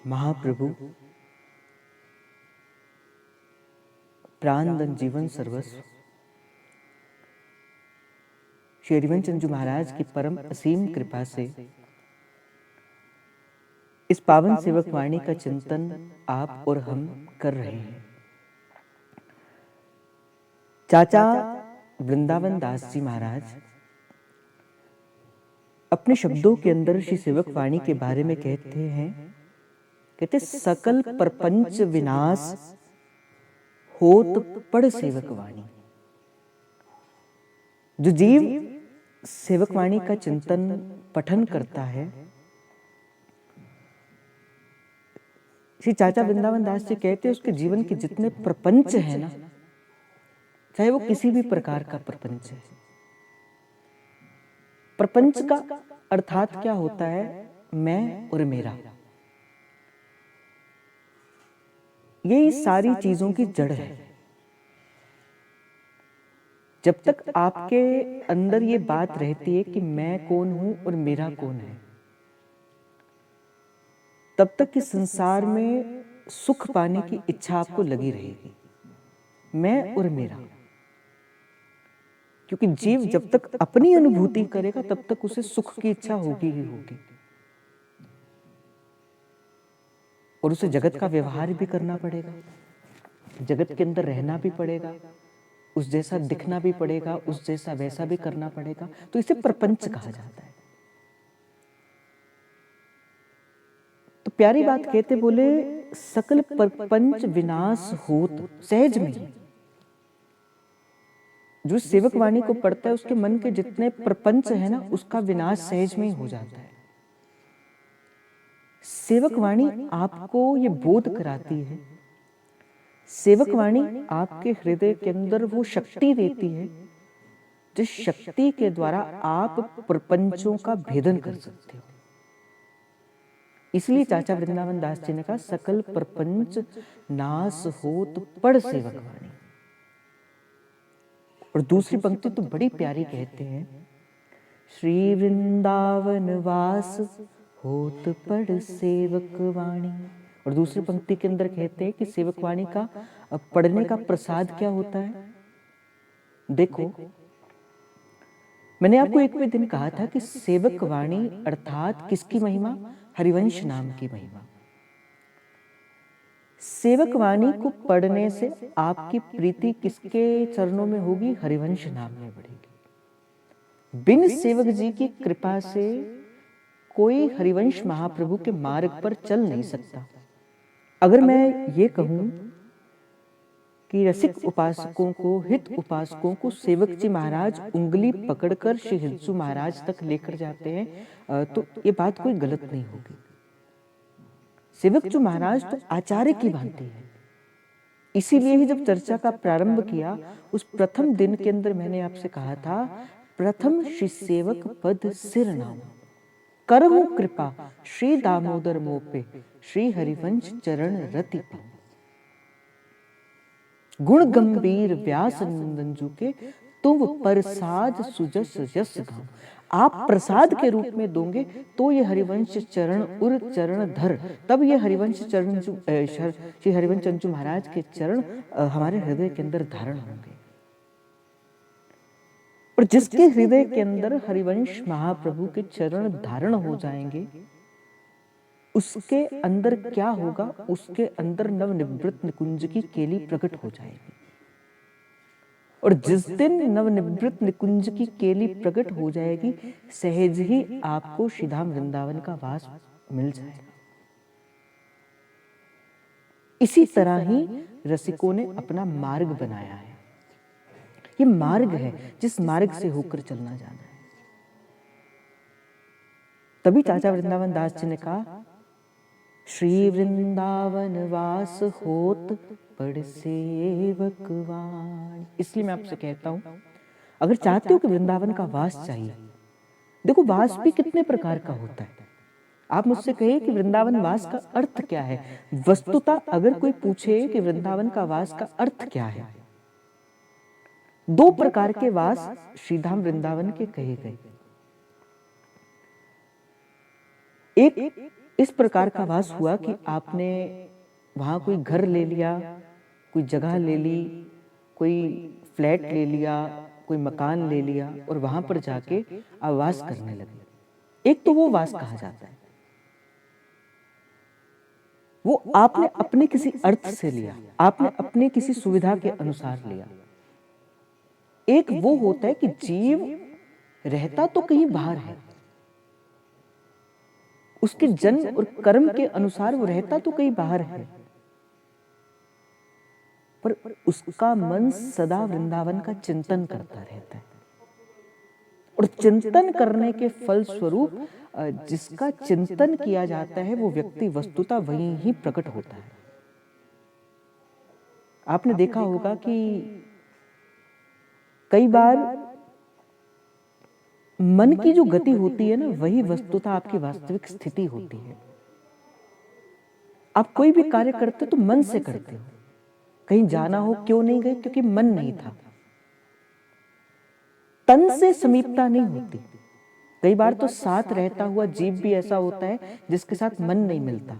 महाप्रभु प्राणदन जीवन सर्वस्व श्री हरिवंश चंद्र महाराज की परम असीम कृपा से इस पावन सेवक वाणी का चिंतन आप और हम कर रहे हैं। चाचा वृंदावन दास जी महाराज अपने शब्दों के अंदर श्री सेवक वाणी के बारे में कहते सकल प्रपंच विनाश होत पड़ सेवक वाणी। जो जीव सेवक वाणी का चिंतन पठन करता है, श्री चाचा वृंदावन दास जी कहते हैं उसके जीवन के जितने प्रपंच है ना, चाहे वो किसी भी प्रकार का प्रपंच है। प्रपंच का अर्थात क्या होता है? मैं और मेरा। यही सारी चीजों की जड़ है। जब तक आपके अंदर ये बात रहती है कि मैं कौन हूं और मेरा कौन है, तब तक इस संसार में सुख पाने की इच्छा आपको लगी रहेगी, मैं और मेरा। क्योंकि जीव जब तक अपनी अनुभूति करेगा तब तक उसे सुख की इच्छा होगी ही होगी, और उसे जगत का व्यवहार भी करना पड़ेगा, जगत के अंदर रहना भी पड़ेगा, उस जैसा दिखना भी पड़ेगा, उस जैसा वैसा भी करना पड़ेगा। तो इसे प्रपंच कहा जाता है। तो प्यारी बात कहते बोले सकल प्रपंच विनाश होत सहज में। जो सेवक वाणी को पढ़ता है उसके मन के जितने प्रपंच है ना, उसका विनाश सहज में ही हो जाता है। सेवक वाणी आपको ये बोध कराती है, सेवक वाणी आपके हृदय के अंदर वो शक्ति देती है जिस शक्ति के द्वारा आप प्रपंचों का भेदन कर सकते हो। इसलिए चाचा वृंदावन दास जी ने कहा सकल प्रपंच नाश होत पड़ सेवक वाणी। और दूसरी पंक्ति तो बड़ी प्यारी कहते हैं, श्री वृंदावन वास होत पड़ सेवक वाणी। और दूसरी पंक्ति के अंदर कहते हैं कि सेवक वाणी का पढ़ने का प्रसाद क्या होता है। देखो, मैंने आपको एक दिन कहा था कि सेवक वाणी अर्थात किसकी महिमा? हरिवंश नाम की महिमा। सेवक वाणी को पढ़ने से आपकी प्रीति किसके चरणों में होगी? हरिवंश नाम में बढ़ेगी। बिन सेवक जी की कृपा से कोई हरिवंश महाप्रभु के मार्ग पर चल नहीं सकता। अगर मैं ये कहूं कि रसिक उपासकों को, हित उपासकों को सेवक जी महाराज उंगली पकड़कर श्री हिंसू महाराज तक लेकर जाते हैं, तो ये बात कोई गलत नहीं होगी। सेवक जी महाराज तो आचार्य की भांति है। इसीलिए ही जब चर्चा का प्रारंभ किया, उस प्रथम दिन के अंदर मैंने आपसे कहा था, प्रथम श्री सेवक पद सिर नाम करहु कृपा श्री दामोदर मोपे श्री हरिवंश चरण रति पाऊं। गुण गंभीर व्यास नंदन जू के तुम प्रसाद सुजस यस गाऊं। आप प्रसाद के रूप में दोगे तो ये हरिवंश चरण उर चरण धर, तब ये हरिवंश चरण श्री हरिवंश चंद्र महाराज के चरण हमारे हृदय के अंदर धारण होंगे। और जिसके हृदय के अंदर हरिवंश महाप्रभु के चरण धारण हो जाएंगे, उसके अंदर क्या होगा? उसके अंदर नवनिवृत्त निकुंज की केली प्रकट हो जाएगी। और जिस दिन नवनिवृत्त निकुंज की केली प्रकट हो जाएगी, सहज ही आपको श्रीधाम वृंदावन का वास मिल जाएगा। इसी तरह ही रसिकों ने अपना मार्ग बनाया है। ये मार्ग है जिस मार्ग से होकर चलना जाना है। तभी चाचा वृंदावन दास जी ने कहा श्री वृंदावन वास होत पड़ सेवक वाणी। इसलिए मैं आपसे कहता हूं, अगर चाहते हो कि वृंदावन का वास चाहिए, देखो वास भी कितने प्रकार का होता है। आप मुझसे कहिए कि वृंदावन वास का अर्थ क्या है। वस्तुतः अगर कोई पूछे कि वृंदावन का वास का अर्थ क्या है, दो प्रकार के वास श्रीधाम वृंदावन के कहे गए। एक इस प्रकार का वास हुआ कि आपने वहां कोई घर ले लिया, कोई जगह ले ली, कोई फ्लैट ले लिया, कोई मकान ले लिया और वहां पर जाके आप वास करने लगे। एक तो वो वास कहा जाता है, वो आपने अपने किसी अर्थ से लिया, आपने अपने किसी सुविधा के अनुसार लिया। एक वो होता है कि जीव रहता तो कहीं बाहर है, उसके जन्म और कर्म के अनुसार वो रहता तो कहीं बाहर है, पर उसका मन सदा वृंदावन का चिंतन करता रहता है। और चिंतन करने के फल स्वरूप जिसका चिंतन किया जाता है वो व्यक्ति वस्तुतः वहीं ही प्रकट होता है। आपने देखा होगा कि कई बार मन की जो गति होती है ना, वही वस्तुतः आपकी वास्तविक स्थिति होती है। आप कोई भी कार्य करते तो मन से करते हो। कहीं जाना हो क्यों नहीं गए? क्योंकि मन नहीं था। तन से समीपता नहीं होती। कई बार तो साथ रहता हुआ जीव भी ऐसा होता है जिसके साथ मन नहीं मिलता,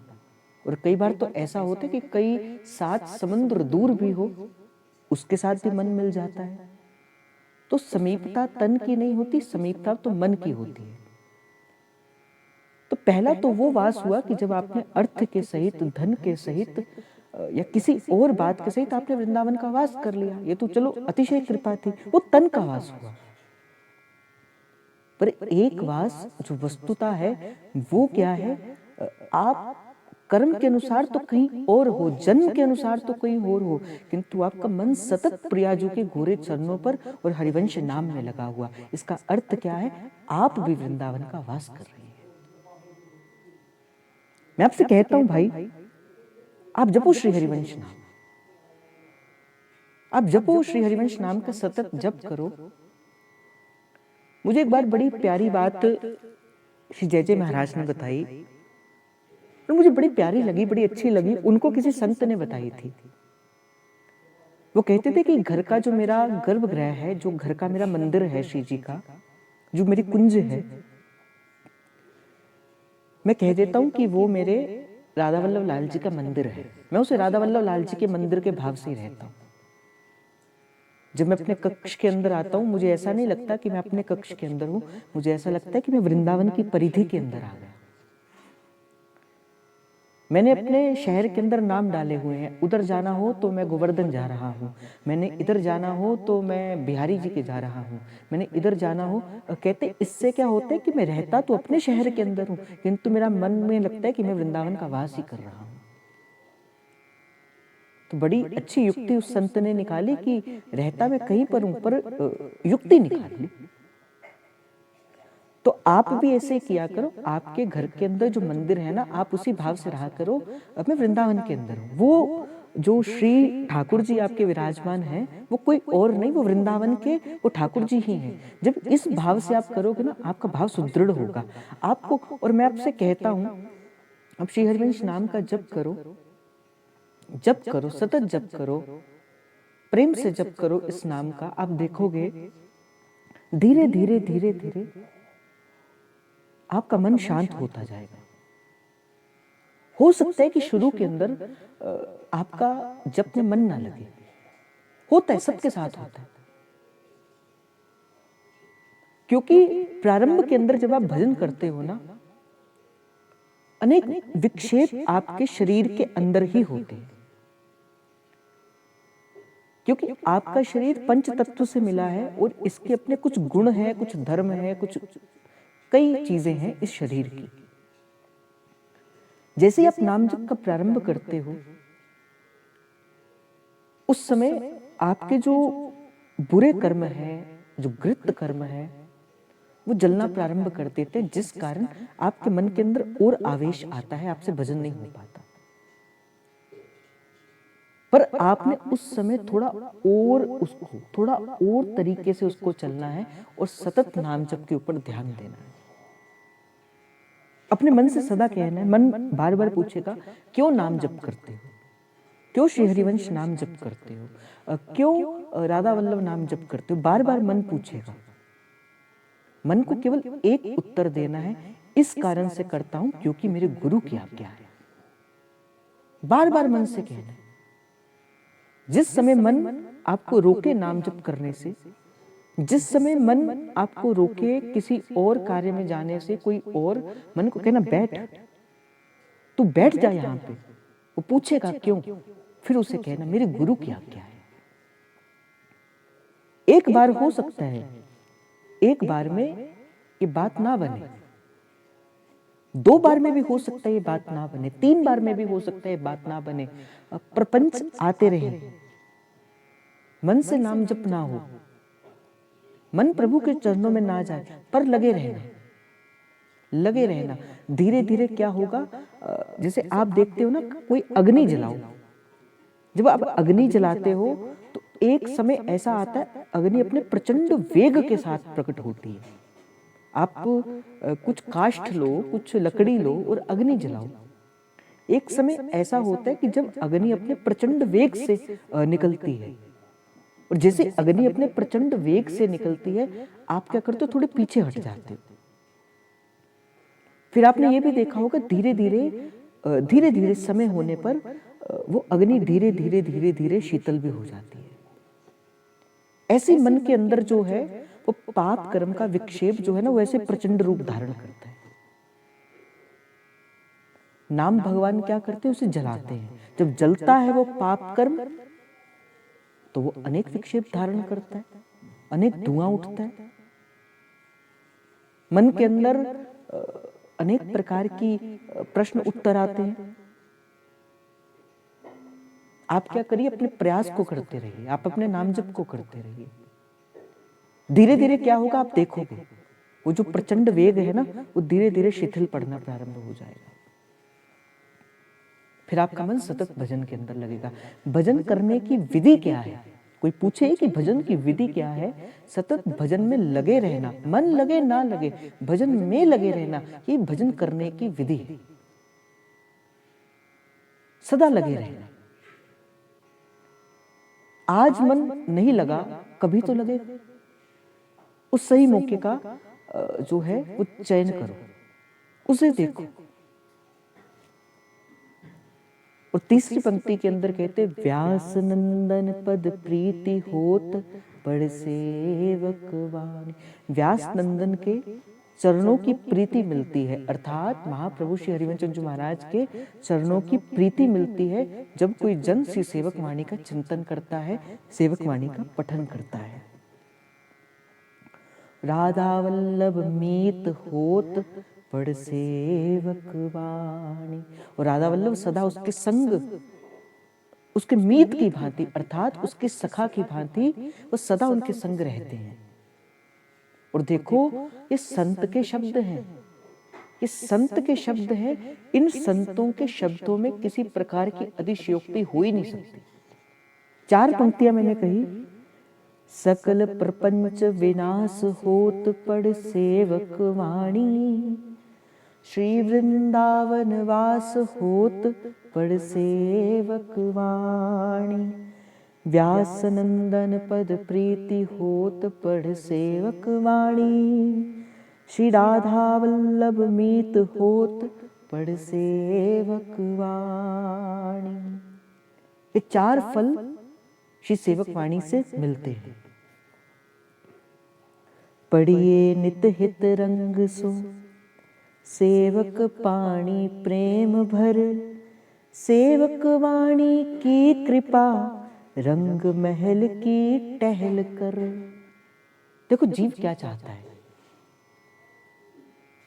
और कई बार तो ऐसा होता है कि कई 7 समुद्र दूर भी हो उसके साथ भी मन मिल जाता है। तो समीपता तन की नहीं होती, समीपता तो मन की होती है। तो पहला तो वो वास हुआ कि जब आपने अर्थ के सहित, धन के सहित या किसी और बात के सहित आपने वृंदावन का वास कर लिया, ये तो चलो अतिशय कृपा थी, वो तन का वास हुआ। पर एक वास जो वस्तुता है वो क्या है? आप कर्म के अनुसार तो कहीं और हो, जन्म के अनुसार तो कहीं और हो, किंतु आपका मन सतत प्रियाजू के गोरे चरणों पर और हरिवंश नाम में लगा हुआ। इसका अर्थ क्या है? आप भी वृंदावन का वास कर रही हैं। मैं आपसे कहता हूं भाई, आप जपो श्री हरिवंश नाम, आप जपो श्री हरिवंश नाम का सतत जप करो। मुझे एक बार बड़ी प्यारी बात श्री जय जय महाराज ने बताई, और मुझे बड़ी प्यारी लगी, बड़ी अच्छी लगी। उनको किसी संत ने बताई थी। वो कहते थे कि घर का जो मेरा गर्भगृह है, जो घर का मेरा मंदिर है श्री जी का, जो मेरी कुंज है, मैं कह देता हूं कि वो मेरे राधा वल्लभ लाल जी का मंदिर है। मैं उसे राधा वल्लभ लाल जी के मंदिर के भाव से ही रहता हूं। जब मैं अपने कक्ष के अंदर आता हूं, मुझे ऐसा नहीं लगता कि मैं अपने कक्ष के अंदर हूं, मुझे ऐसा लगता है कि मैं वृंदावन की परिधि के अंदर आ गया। मैंने अपने शहर के अंदर नाम डाले हुए हैं, उधर जाना हो तो मैं गोवर्धन जा रहा हूँ, मैंने इधर जाना हो तो मैं बिहारी जी के जा रहा हूँ, मैंने इधर जाना हो। कहते इससे क्या होता है कि मैं रहता तो अपने शहर के अंदर हूँ, किंतु मेरा मन में लगता है कि मैं वृंदावन का वास ही कर रहा हूँ। तो बड़ी अच्छी युक्ति उस संत ने निकाली कि रहता मैं कहीं पर हूं, पर युक्ति निकाली। तो आप भी ऐसे किया करो। आपके घर के अंदर जो मंदिर है ना, आप उसी भाव से रहा करो, अब मैं वृंदावन के अंदर हूँ। वो जो श्री ठाकुर जी आपके विराजमान हैं, वो कोई और नहीं, वो वृंदावन के वो ठाकुर जी ही हैं। जब इस भाव से आप करोगे ना, आपका भाव सुदृढ़ होगा आपको। और मैं आपसे कहता हूँ, अब श्री हरिवंश नाम का जप करो, जप करो, सतत जप करो, प्रेम से जप करो इस नाम का। आप देखोगे धीरे धीरे धीरे धीरे आपका मन शांत होता जाएगा। हो सकता है कि शुरू के अंदर आपका जप में मन ना लगे, होता है, सबके साथ होता है। क्योंकि प्रारंभ के अंदर जब आप भजन करते हो ना, अनेक विक्षेप आपके शरीर के अंदर ही होते हैं, क्योंकि आपका शरीर पंच तत्व से मिला है और इसके अपने कुछ गुण हैं, कुछ धर्म है, कुछ कई चीजें हैं इस शरीर की। जैसे ही आप नाम जप का प्रारंभ करते हो, उस समय आपके जो बुरे कर्म है, जो गृत कर्म है, वो जलना प्रारंभ कर देते हैं, जिस कारण आपके मन के अंदर और आवेश आता है, आपसे भजन नहीं हो पाता। पर आपने उस समय थोड़ा और तरीके से उसको चलना है और सतत नाम जप के ऊपर ध्यान देना है। अपने मन से सदा कहना है। मन बार बार पूछेगा, क्यों नाम जप करते हो, क्यों श्री हरिवंश नाम जप करते हो, क्यों राधा वल्लभ नाम जप करते हो, बार बार मन पूछेगा। मन को केवल एक उत्तर देना है, इस कारण से करता हूं क्योंकि मेरे गुरु की आज्ञा है। बार बार मन से कहना है। जिस समय मन आपको रोके नाम जप करने से, जिस समय मन आपको रोके किसी और कार्य में जाने से, कोई और मन को कहना बैठ, तू बैठ जा यहां पे, वो पूछेगा क्यों, फिर उसे कहना मेरे गुरु की आज्ञा है। एक बार हो सकता है, एक बार में ये बात ना बने, 2 बार में भी हो सकता है ये बात ना बने, 3 बार में भी हो सकता है ये बात ना बने। प्रपंच आते रहे, मन से नाम जप ना हो, मन प्रभु के चरणों में ना जाए, पर लगे रहना, लगे रहना। धीरे धीरे क्या होगा, जैसे आप देखते हो ना, कोई अग्नि जलाओ, जब आप अग्नि जलाते हो तो एक समय ऐसा आता है अग्नि अपने प्रचंड वेग के साथ प्रकट होती है। आप कुछ काष्ठ लो, कुछ लकड़ी लो और अग्नि जलाओ। एक समय ऐसा होता है कि जब अग्नि अपने प्रचंड वेग से निकलती है, और जैसे अग्नि अपने प्रचंड वेग से निकलती है, आप क्या करते हो, थोड़े पीछे हट जाते हो। फिर आपने ये भी देखा होगा धीरे धीरे समय होने पर वो अग्नि धीरे धीरे धीरे धीरे शीतल भी हो जाती है। ऐसे मन के अंदर जो है वो पाप कर्म का विक्षेप जो है ना, वो ऐसे प्रचंड रूप धारण करता है। नाम भगवान क्या करते हैं, उसे जलाते हैं। जब जलता है वो पाप कर्म, तो वो अनेक विक्षेप धारण करता है, अनेक धुआं उठता है, मन के अंदर अनेक प्रकार की प्रश्न उत्तर आते हैं। आप क्या करिए, अपने प्रयास को करते रहिए, आप अपने नाम जप को करते रहिए। धीरे धीरे क्या होगा, आप देखोगे वो जो प्रचंड वेग है ना, वो धीरे धीरे शिथिल पड़ना प्रारंभ हो जाएगा। फिर आपका मन सतत भजन के अंदर लगेगा। भजन करने की विधि क्या है, कोई पूछे कि भजन की विधि क्या है, सतत भजन में लगे रहना, मन लगे ना लगे, भजन में लगे रहना, ये भजन करने की विधि है। सदा लगे रहना। आज मन नहीं लगा, कभी तो लगे। उस सही मौके का जो है वो चयन करो, उसे देखो। और तीसरी पंक्ति के अंदर कहते, व्यास नंदन पद प्रीति होत बड़ सेवक वाणी। व्यास नंदन के चरणों की प्रीति मिलती है, अर्थात महाप्रभु श्री हरिवंश जी महाराज के चरणों की प्रीति मिलती है जब कोई जन श्री सेवक वाणी का चिंतन करता है, सेवक वाणी का पठन करता है। राधा वल्लभ मीत होत बड़ सेवक वाणी। और राधा वल्लभ सदा उसके संग, उसके मीत की भांति, अर्थात उसके सखा की भांति वो सदा उनके संग रहते हैं। और देखो ये संत के शब्द हैं, ये संत के शब्द हैं। इन संतों के शब्दों में किसी प्रकार की अतिशयोक्ति हो ही नहीं सकती। 4 पंक्तियां मैंने कही, सकल प्रपंच विनाश होत पड़ सेवक वाणी, श्री वृंदावन वास होत पड़ सेवक वाणी, व्यास नंदन पद प्रीति होत पड़ सेवक वाणी, श्री राधा वल्लभ मीत होत पड़ सेवक वाणी। ये 4 फल श्री सेवक वाणी से मिलते हैं। पढ़िए नित हित रंग सो, सेवक पाणी प्रेम भर, सेवक वाणी की कृपा रंग महल की टहल कर। देखो जीव क्या चाहता है,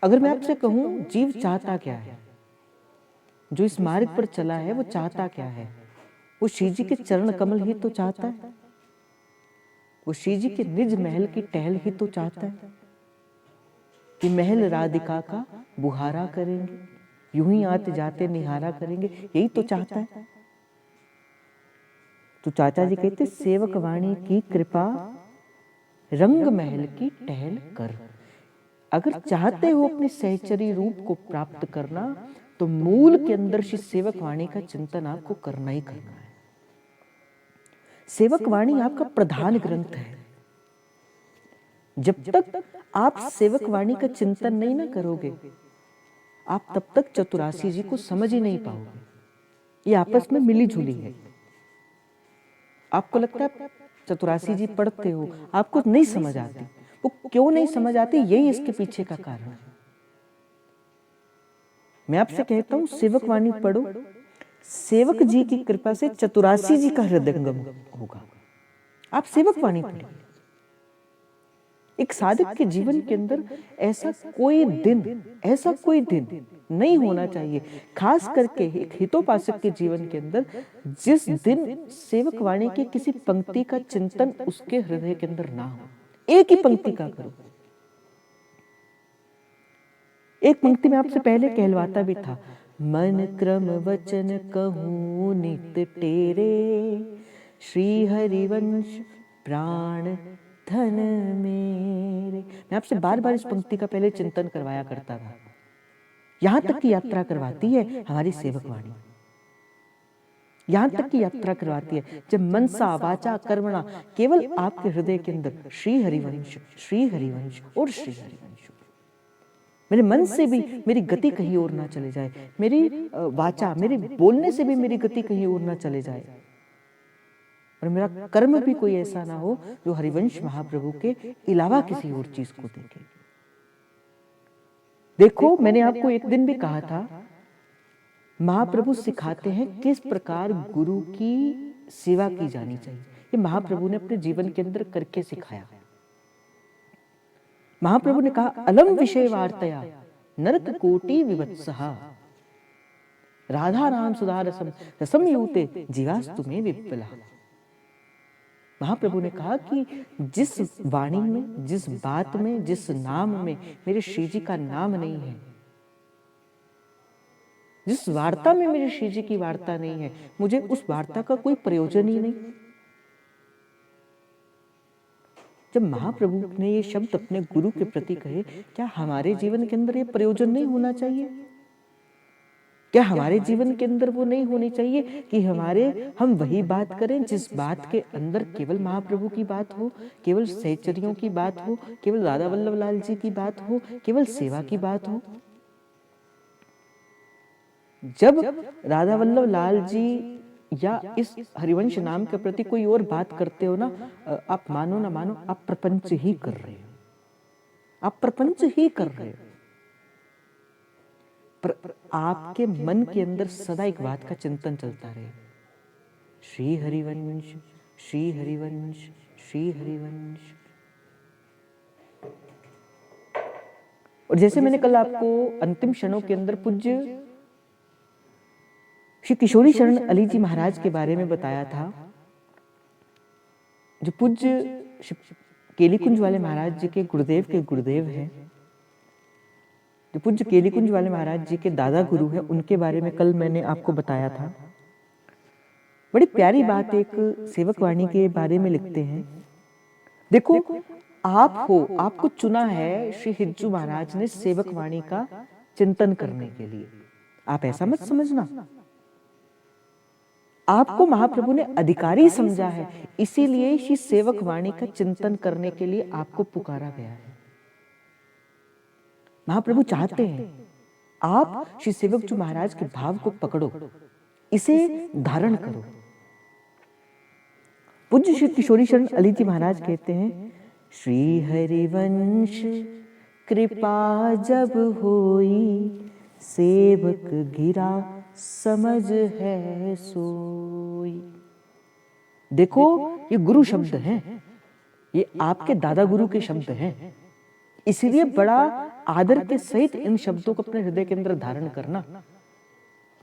अगर मैं आपसे कहूं जीव चाहता क्या है, जो इस मार्ग पर चला है वो चाहता क्या है, वो श्री जी के चरण कमल ही तो चाहता है, वो श्री जी के निज महल की टहल ही तो चाहता है कि महल राधिका का बुहारा करेंगे, यूं ही आते जाते निहारा करेंगे, यही तो चाहता है। तो चाचा जी कहते सेवक वाणी की कृपा रंग महल की टहल कर। अगर चाहते हो अपने सहचरी रूप को प्राप्त करना, तो मूल के अंदर श्री सेवक वाणी का चिंतन आपको करना ही करना है। सेवक वाणी आपका प्रधान ग्रंथ है। जब तक आप सेवक वाणी का चिंतन नहीं ना करोगे, आप तब तक चतुरासी जी को समझ ही नहीं पाओगे। ये आपस में मिली जुली है। आपको लगता है चतुरासी जी पढ़ते हो, आपको नहीं समझ आती। वो क्यों नहीं समझ आती, यही इसके पीछे का कारण है। मैं आपसे कहता हूं सेवक वाणी पढ़ो, सेवक जी की कृपा से चतुरासी जी का हृदयंगम होगा। आप सेवक वाणी पढ़िए। एक साधक के जीवन के अंदर ऐसा कोई दिन नहीं होना चाहिए, खास करके एक हितोपासक के जीवन के अंदर, जिस दिन सेवक वाणी की किसी पंक्ति का चिंतन उसके हृदय के अंदर ना हो। एक ही पंक्ति का करो। एक पंक्ति में आपसे पहले कहलवाता भी था, मन क्रम वचन कहूं नित तेरे, श्री हरिवंश प्राण धन मेरे। मैं आपसे बार बार इस पंक्ति का पहले चिंतन करवाया करता था। यहां तक की यात्रा करवाती है हमारी सेवक वाणी, यहां तक की यात्रा करवाती है जब मनसा वाचा कर्मणा केवल आपके हृदय के अंदर श्री हरिवंश और श्री हरिवंश। मेरे मन से भी मेरी गति कहीं और ना चले जाए, मेरी वाचा, मेरे बोलने से भी मेरी गति कहीं और ना चले जाए, और मेरा कर्म भी कोई ऐसा ना हो जो हरिवंश महाप्रभु के अलावा किसी और चीज को देखे। देखो, मैंने आपको एक दिन भी कहा था, महाप्रभु सिखाते हैं किस प्रकार गुरु की सेवा की जानी चाहिए। ये महाप्रभु ने अपने जीवन के अंदर करके सिखाया। महाप्रभु ने कहा, अलम विषय वार्तया नरक कोटि विवत्सहा, राधा नाम सुधा रसम रसम यूते जीवास्तु में विप्ला। महाप्रभु ने कहा कि जिस वाणी में, जिस बात में, जिस नाम में मेरे श्री जी का नाम नहीं है, जिस वार्ता में मेरे श्री जी की वार्ता नहीं है, मुझे उस वार्ता का कोई प्रयोजन ही नहीं। जब महाप्रभु ने ये शब्द अपने गुरु के प्रति कहे, क्या हमारे जीवन के अंदर ये प्रयोजन नहीं होना चाहिए? क्या हमारे जीवन के अंदर वो नहीं होनी चाहिए कि हम वही बात करें जिस बात के अंदर केवल महाप्रभु की बात हो, केवल सहचरियों की बात हो, केवल राधा वल्लभ लाल जी की बात हो, केवल सेवा की बात हो। जब राधा वल्लभ लाल जी या इस हरिवंश नाम के प्रति कोई और बात करते हो ना, आप मानो ना मानो, आप प्रपंच ही कर रहे हो, आप प्रपंच ही कर रहे हो। पर आपके मन के अंदर सदा एक बात का चिंतन चलता रहे, श्री हरिवंश श्री हरिवंश श्री हरिवंश। और जैसे मैंने कल आपको अंतिम क्षणों के अंदर पूज्य श्री किशोरी शरण अली जी महाराज के बारे में बताया था, जो पूज्य केलीकुंज वाले महाराज जी के गुरुदेव हैं, जो पूज्य केलीकुंज वाले महाराज जी के दादा गुरु हैं, उनके बारे में कल मैंने आपको बताया था। बड़ी प्यारी बात एक सेवक वाणी के बारे में लिखते हैं। देखो, आप हो, आपको चुना है श्री हिज्जू महाराज ने सेवक वाणी का चिंतन करने के लिए। आप ऐसा मत समझना, आपको महाप्रभु ने अधिकारी समझा है, इसीलिए श्री सेवक वाणी का चिंतन करने के लिए आपको पुकारा गया है। महाप्रभु चाहते हैं आप श्री सेवक जी महाराज के भाव को पकड़ो, इसे धारण करो। पूज्य श्री किशोरी शरण अली जी महाराज कहते हैं, श्री हरिवंश कृपा जब होई, सेवक गिरा समझ है सोई। देखो, ये गुरु शब्द हैं, ये आपके दादा गुरु के शब्द हैं, इसीलिए बड़ा आदर के सहित इन शब्दों को अपने हृदय के अंदर धारण करना।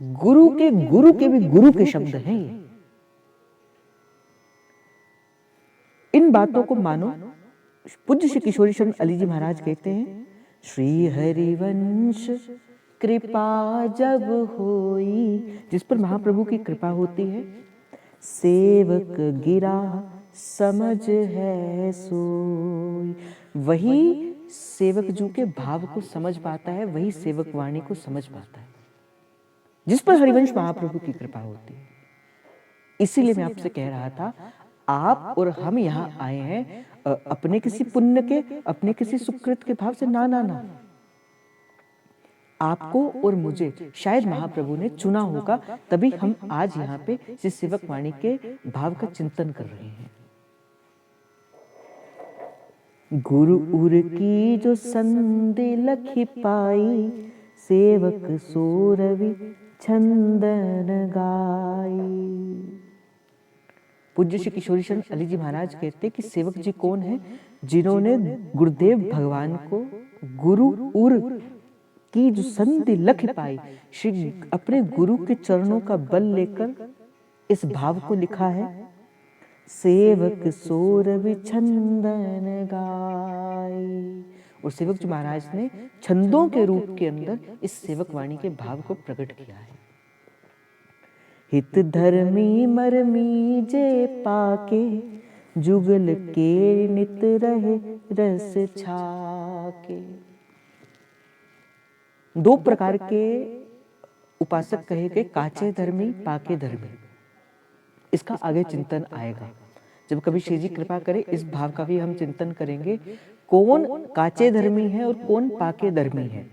गुरु के भी गुरु के शब्द हैं ये। इन बातों को मानो। पूज्य श्री किशोरी शरण अली जी महाराज कहते हैं, श्री हरिवंश कृपा जब होई, जिस पर महाप्रभु की कृपा होती है, सेवक गिरा समझ है सोई। वही सेवक जू के भाव को समझ पाता है, वही सेवक वाणी को समझ पाता है, जिस पर हरिवंश महाप्रभु की कृपा होती है। इसीलिए मैं आपसे कह रहा था, आप और हम यहाँ आए हैं अपने किसी पुण्य के, अपने किसी सुकृत के भाव से ना ना ना। आपको और मुझे शायद महाप्रभु ने चुना होगा, तभी हम आज यहाँ पे श्री सेवक वाणी के भाव का चिंतन कर रहे हैं। गुरु उर की जो संधि लखी पाई, सेवक सोरवि छंदन गाई। पूज्य श्री किशोरी शरण अली जी महाराज कहते कि सेवक जी कौन है? जिन्होंने गुरुदेव भगवान को गुरु उर की जो संधि लख पाई, श्री अपने गुरु के चरणों का बल लेकर इस भाव को लिखा है, सेवक सोरवि छंदन गाई। और सेवक जी महाराज ने छंदों के रूप के अंदर इस सेवक वाणी के भाव को प्रकट किया है। हित धर्मी मरमी जे पाके, जुगल के नित रहे रस छाके। दो प्रकार के उपासक कहे गए, काचे धर्मी, पाके धर्मी। इसका आगे चिंतन आएगा जब कभी श्री जी कृपा करे, इस भाव का भी हम चिंतन करेंगे, कौन काचे धर्मी है और कौन पाके धर्मी है।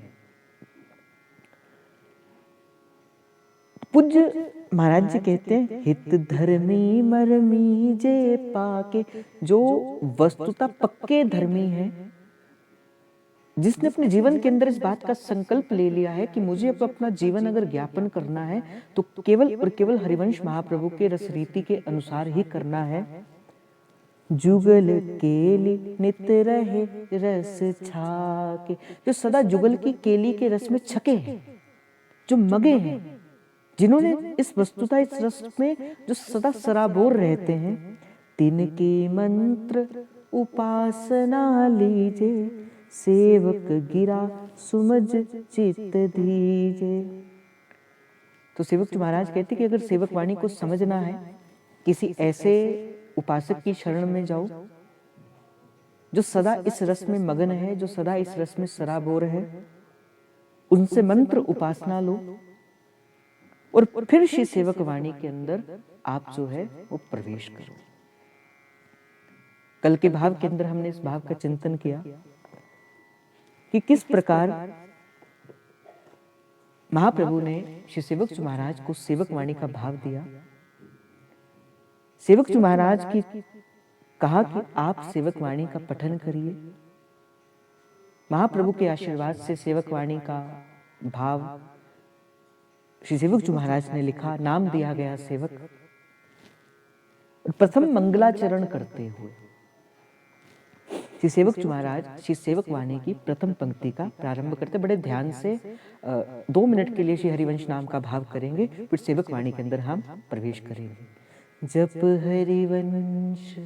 पूज्य महाराज जी कहते हैं, हित धर्मी मरमी जे पाके, जो वस्तुतः पक्के धर्मी है, जिसने अपने जीवन के अंदर इस बात का संकल्प ले लिया है कि मुझे अपना जीवन अगर ज्ञापन करना है तो केवल और केवल हरिवंश महाप्रभु के रस रीति के अनुसार ही करना है। जुगल केली नित रहे रस छाके, जो सदा जुगल की केली के रस में छके हैं, जो मगे हैं, जिन्होंने इस वस्तुतः इस रस में जो सदा सराबोर रहते हैं, तिनकी मंत्र उपासना लीजे, सेवक गिरा सुमझ चित दीजे। तो सेवक जी महाराज कहते कि अगर सेवक वाणी को समझना है, किसी ऐसे उपासक की शरण में जाओ जो सदा इस रस में मगन है, जो सदा इस रस में सराबोर है, उनसे मंत्र उपासना लो और फिर श्री सेवक वाणी के अंदर आप जो है वो प्रवेश करो। कल के भाव के अंदर हमने इस भाव का चिंतन किया कि किस प्रकार महाप्रभु ने श्री सेवक जी महाराज को सेवक वाणी का भाव दिया। सेवक जी महाराज की कहा कि आप सेवक वाणी का पठन करिए। महाप्रभु के आशीर्वाद से सेवक वाणी का भाव श्री सेवक जी महाराज ने लिखा, नाम दिया गया सेवक। प्रथम मंगलाचरण करते हुए श्री सेवक जी महाराज श्री सेवक वाणी की प्रथम पंक्ति का प्रारंभ करते, बड़े ध्यान से 2 मिनट के लिए श्री हरिवंश नाम का भाव करेंगे, फिर सेवक वाणी के अंदर हम प्रवेश करेंगे। जप हरिवंश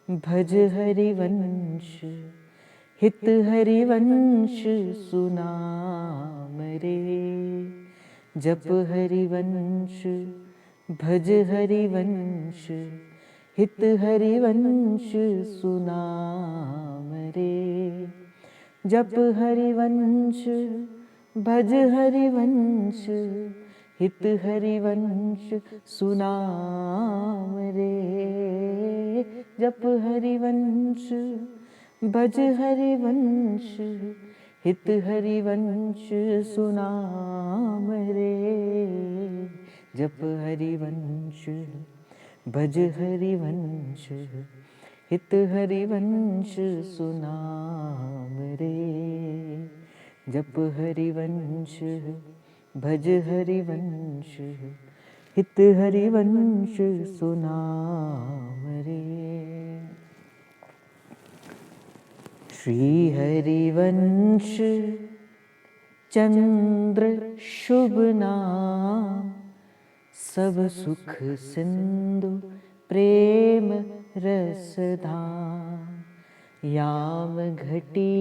भज हरिवंश, हित हरिवंश सुनाम रे। जप हरिवंश भज हरिवंश, हित हरिवंश सुनाम रे। जप हरिवंश भज हरिवंश, हित हरिवंश सुनाम रे। जप हरिवंश भज हरिवंश, हित हरिवंश सुनाम रे। जप हरिवंश भज हरिवंश, हित हरिवंश सुनाम रे। जप हरिवंश भज हरिवंश, हित हरिवंश सुनाम रे। श्री हरिवंश चंद्र शुभ नाम, सब सुख सिंधु प्रेम रस धाम। याम घटी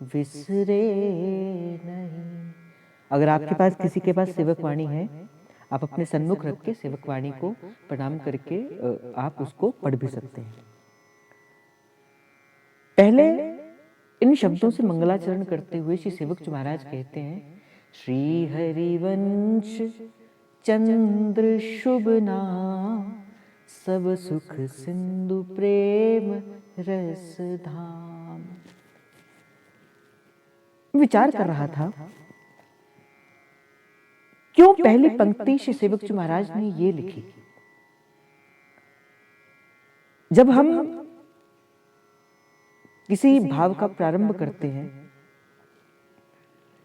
विसरे नहीं। अगर आपके पास किसी के पास सेवक वाणी है, आप अपने सन्मुख रख के सेवक वाणी को प्रणाम करके आप उसको पढ़ भी सकते हैं। पहले इन शब्दों से मंगलाचरण करते हुए श्री सेवक जी महाराज कहते हैं, श्री हरिवंश चंद्र शुभ नाम, सब सुख सिंधु प्रेम रस धाम। विचार कर रहा था क्यों पहली पंक्ति श्री सेवक जी महाराज ने ये लिखी? जब हम किसी भाव का प्रारंभ करते हैं,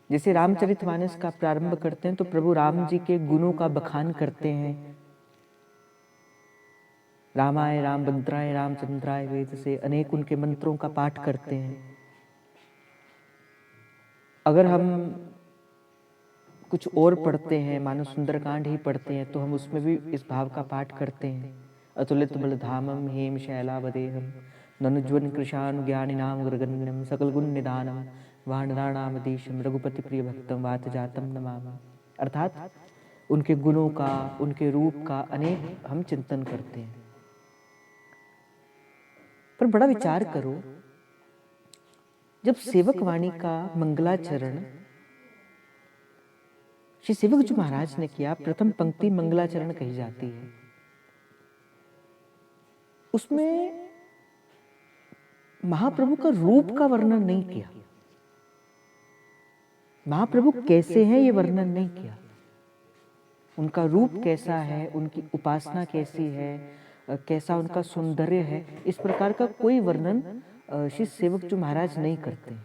जैसे रामचरितमानस का प्रारंभ करते हैं तो प्रभु राम जी के गुणों का बखान करते हैं। रामाय रामभद्राय रामचंद्राय वेद से अनेक उनके मंत्रों का पाठ करते हैं। अगर हम कुछ और पढ़ते हैं, मानो सुंदरकांड ही पढ़ते हैं, तो हम उसमें भी इस भाव का पाठ करते हैं। अतुलित बलधामम हेम शैलावदेहम ननुज्वन कृशानु ज्ञानिनाम गुरगण्यम सकल गुण निदानम वानराणामधीशम रघुपति प्रिय भक्तम वात जातम नमामि। अर्थात उनके गुणों का, उनके रूप का अनेक हम चिंतन करते हैं। पर बड़ा विचार करो, जब सेवक वाणी का मंगलाचरण श्री सेवक जी महाराज ने किया, प्रथम पंक्ति मंगलाचरण कही जाती है, उसमें महाप्रभु का रूप का वर्णन नहीं किया। महाप्रभु कैसे हैं ये वर्णन नहीं किया। उनका रूप कैसा है, उनकी उपासना कैसी है, कैसा उनका सौंदर्य है, इस प्रकार का कोई वर्णन श्री सेवक जी महाराज नहीं करते।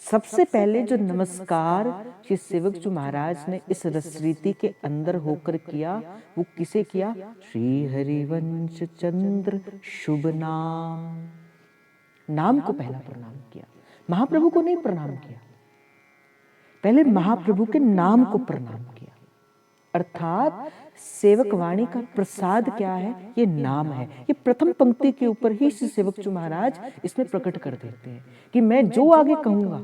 सबसे पहले जो नमस्कार श्री सेवक जी महाराज ने इस रसरीति के अंदर होकर किया, वो किसे किया? श्री हरिवंश चंद्र शुभ नाम, नाम को पहला प्रणाम किया। महाप्रभु को नहीं प्रणाम किया, पहले महाप्रभु के नाम को प्रणाम किया। अर्थात सेवक वाणी का प्रसाद क्या है? ये नाम है। ये प्रथम पंक्ति के ऊपर ही श्री सेवक जी महाराज इसमें प्रकट कर देते हैं कि मैं जो आगे कहूंगा,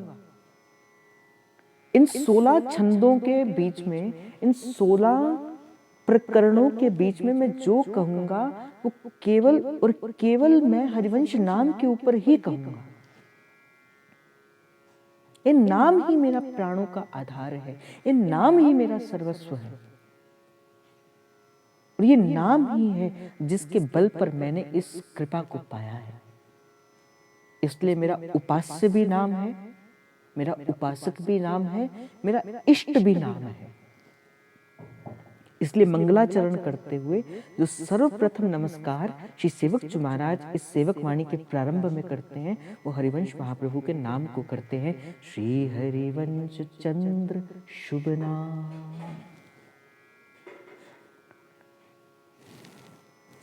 इन 16 छंदों के बीच में, इन 16 प्रकरणों के बीच में मैं जो कहूंगा वो केवल और केवल मैं हरिवंश नाम के ऊपर ही कहूंगा। ये नाम ही मेरा प्राणों का आधार है, ये नाम ही मेरा सर्वस्व है, और ये नाम ही है जिसके बल पर मैंने इस कृपा को पाया है। इसलिए मेरा उपास्य भी नाम है, मेरा उपासक भी नाम है, मेरा इष्ट भी नाम है। इसलिए मंगलाचरण करते हुए जो सर्वप्रथम नमस्कार श्री सेवक जी महाराज इस सेवक वाणी के प्रारंभ में करते हैं, वो हरिवंश महाप्रभु के नाम को करते हैं। श्री हरिवंश चंद्र शुभ नाम,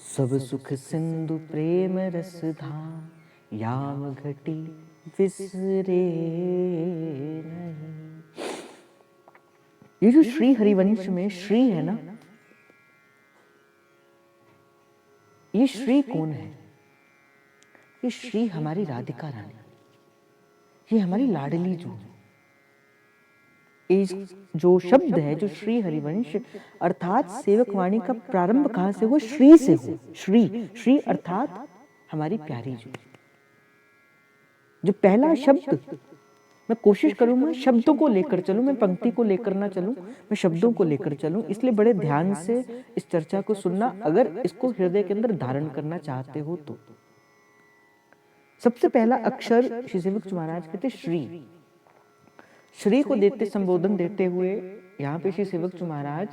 सब सुख सिंधु प्रेम रस धाम, याम घटी विसरे नहीं। ये जो श्री हरिवंश में श्री है ना, ये श्री कौन है? ये श्री हमारी राधिका रानी, ये हमारी लाडली जो है। ये जो शब्द है, जो श्री हरिवंश अर्थात सेवक वाणी का प्रारंभ कहां से हो? श्री से हो। श्री, श्री अर्थात हमारी प्यारी जो पहला शब्द, मैं कोशिश करूंगा शब्दों को लेकर चलूं, मैं पंक्ति को लेकर ना चलूं, मैं शब्दों को लेकर चलूं। इसलिए बड़े ध्यान से इस चर्चा को सुनना, अगर इसको हृदय के अंदर धारण करना चाहते हो तो। सबसे पहला अक्षर श्री सेवक जी महाराज कहते श्री। श्री को देते, संबोधन देते हुए यहाँ पे श्री सेवक जी महाराज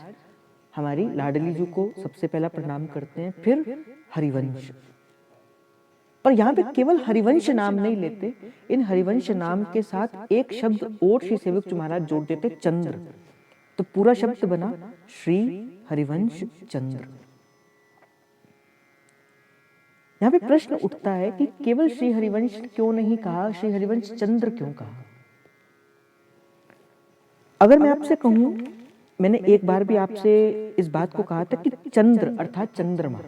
हमारी लाडली जी को सबसे पहला प्रणाम करते हैं, फिर हरिवंश। पर यहाँ पे केवल हरिवंश नाम नहीं लेते, इन हरिवंश नाम के साथ एक शब्द और श्री सेवक जी महाराज जोड़ देते, चंद्र। तो पूरा शब्द बना श्री हरिवंश चंद्र। यहाँ पे प्रश्न उठता है कि केवल श्री हरिवंश क्यों नहीं कहा, श्री हरिवंश चंद्र क्यों कहा? अगर मैं आपसे कहूं, मैंने एक बार भी आपसे इस बात को कहा था कि चंद्र अर्थात चंद्रमा,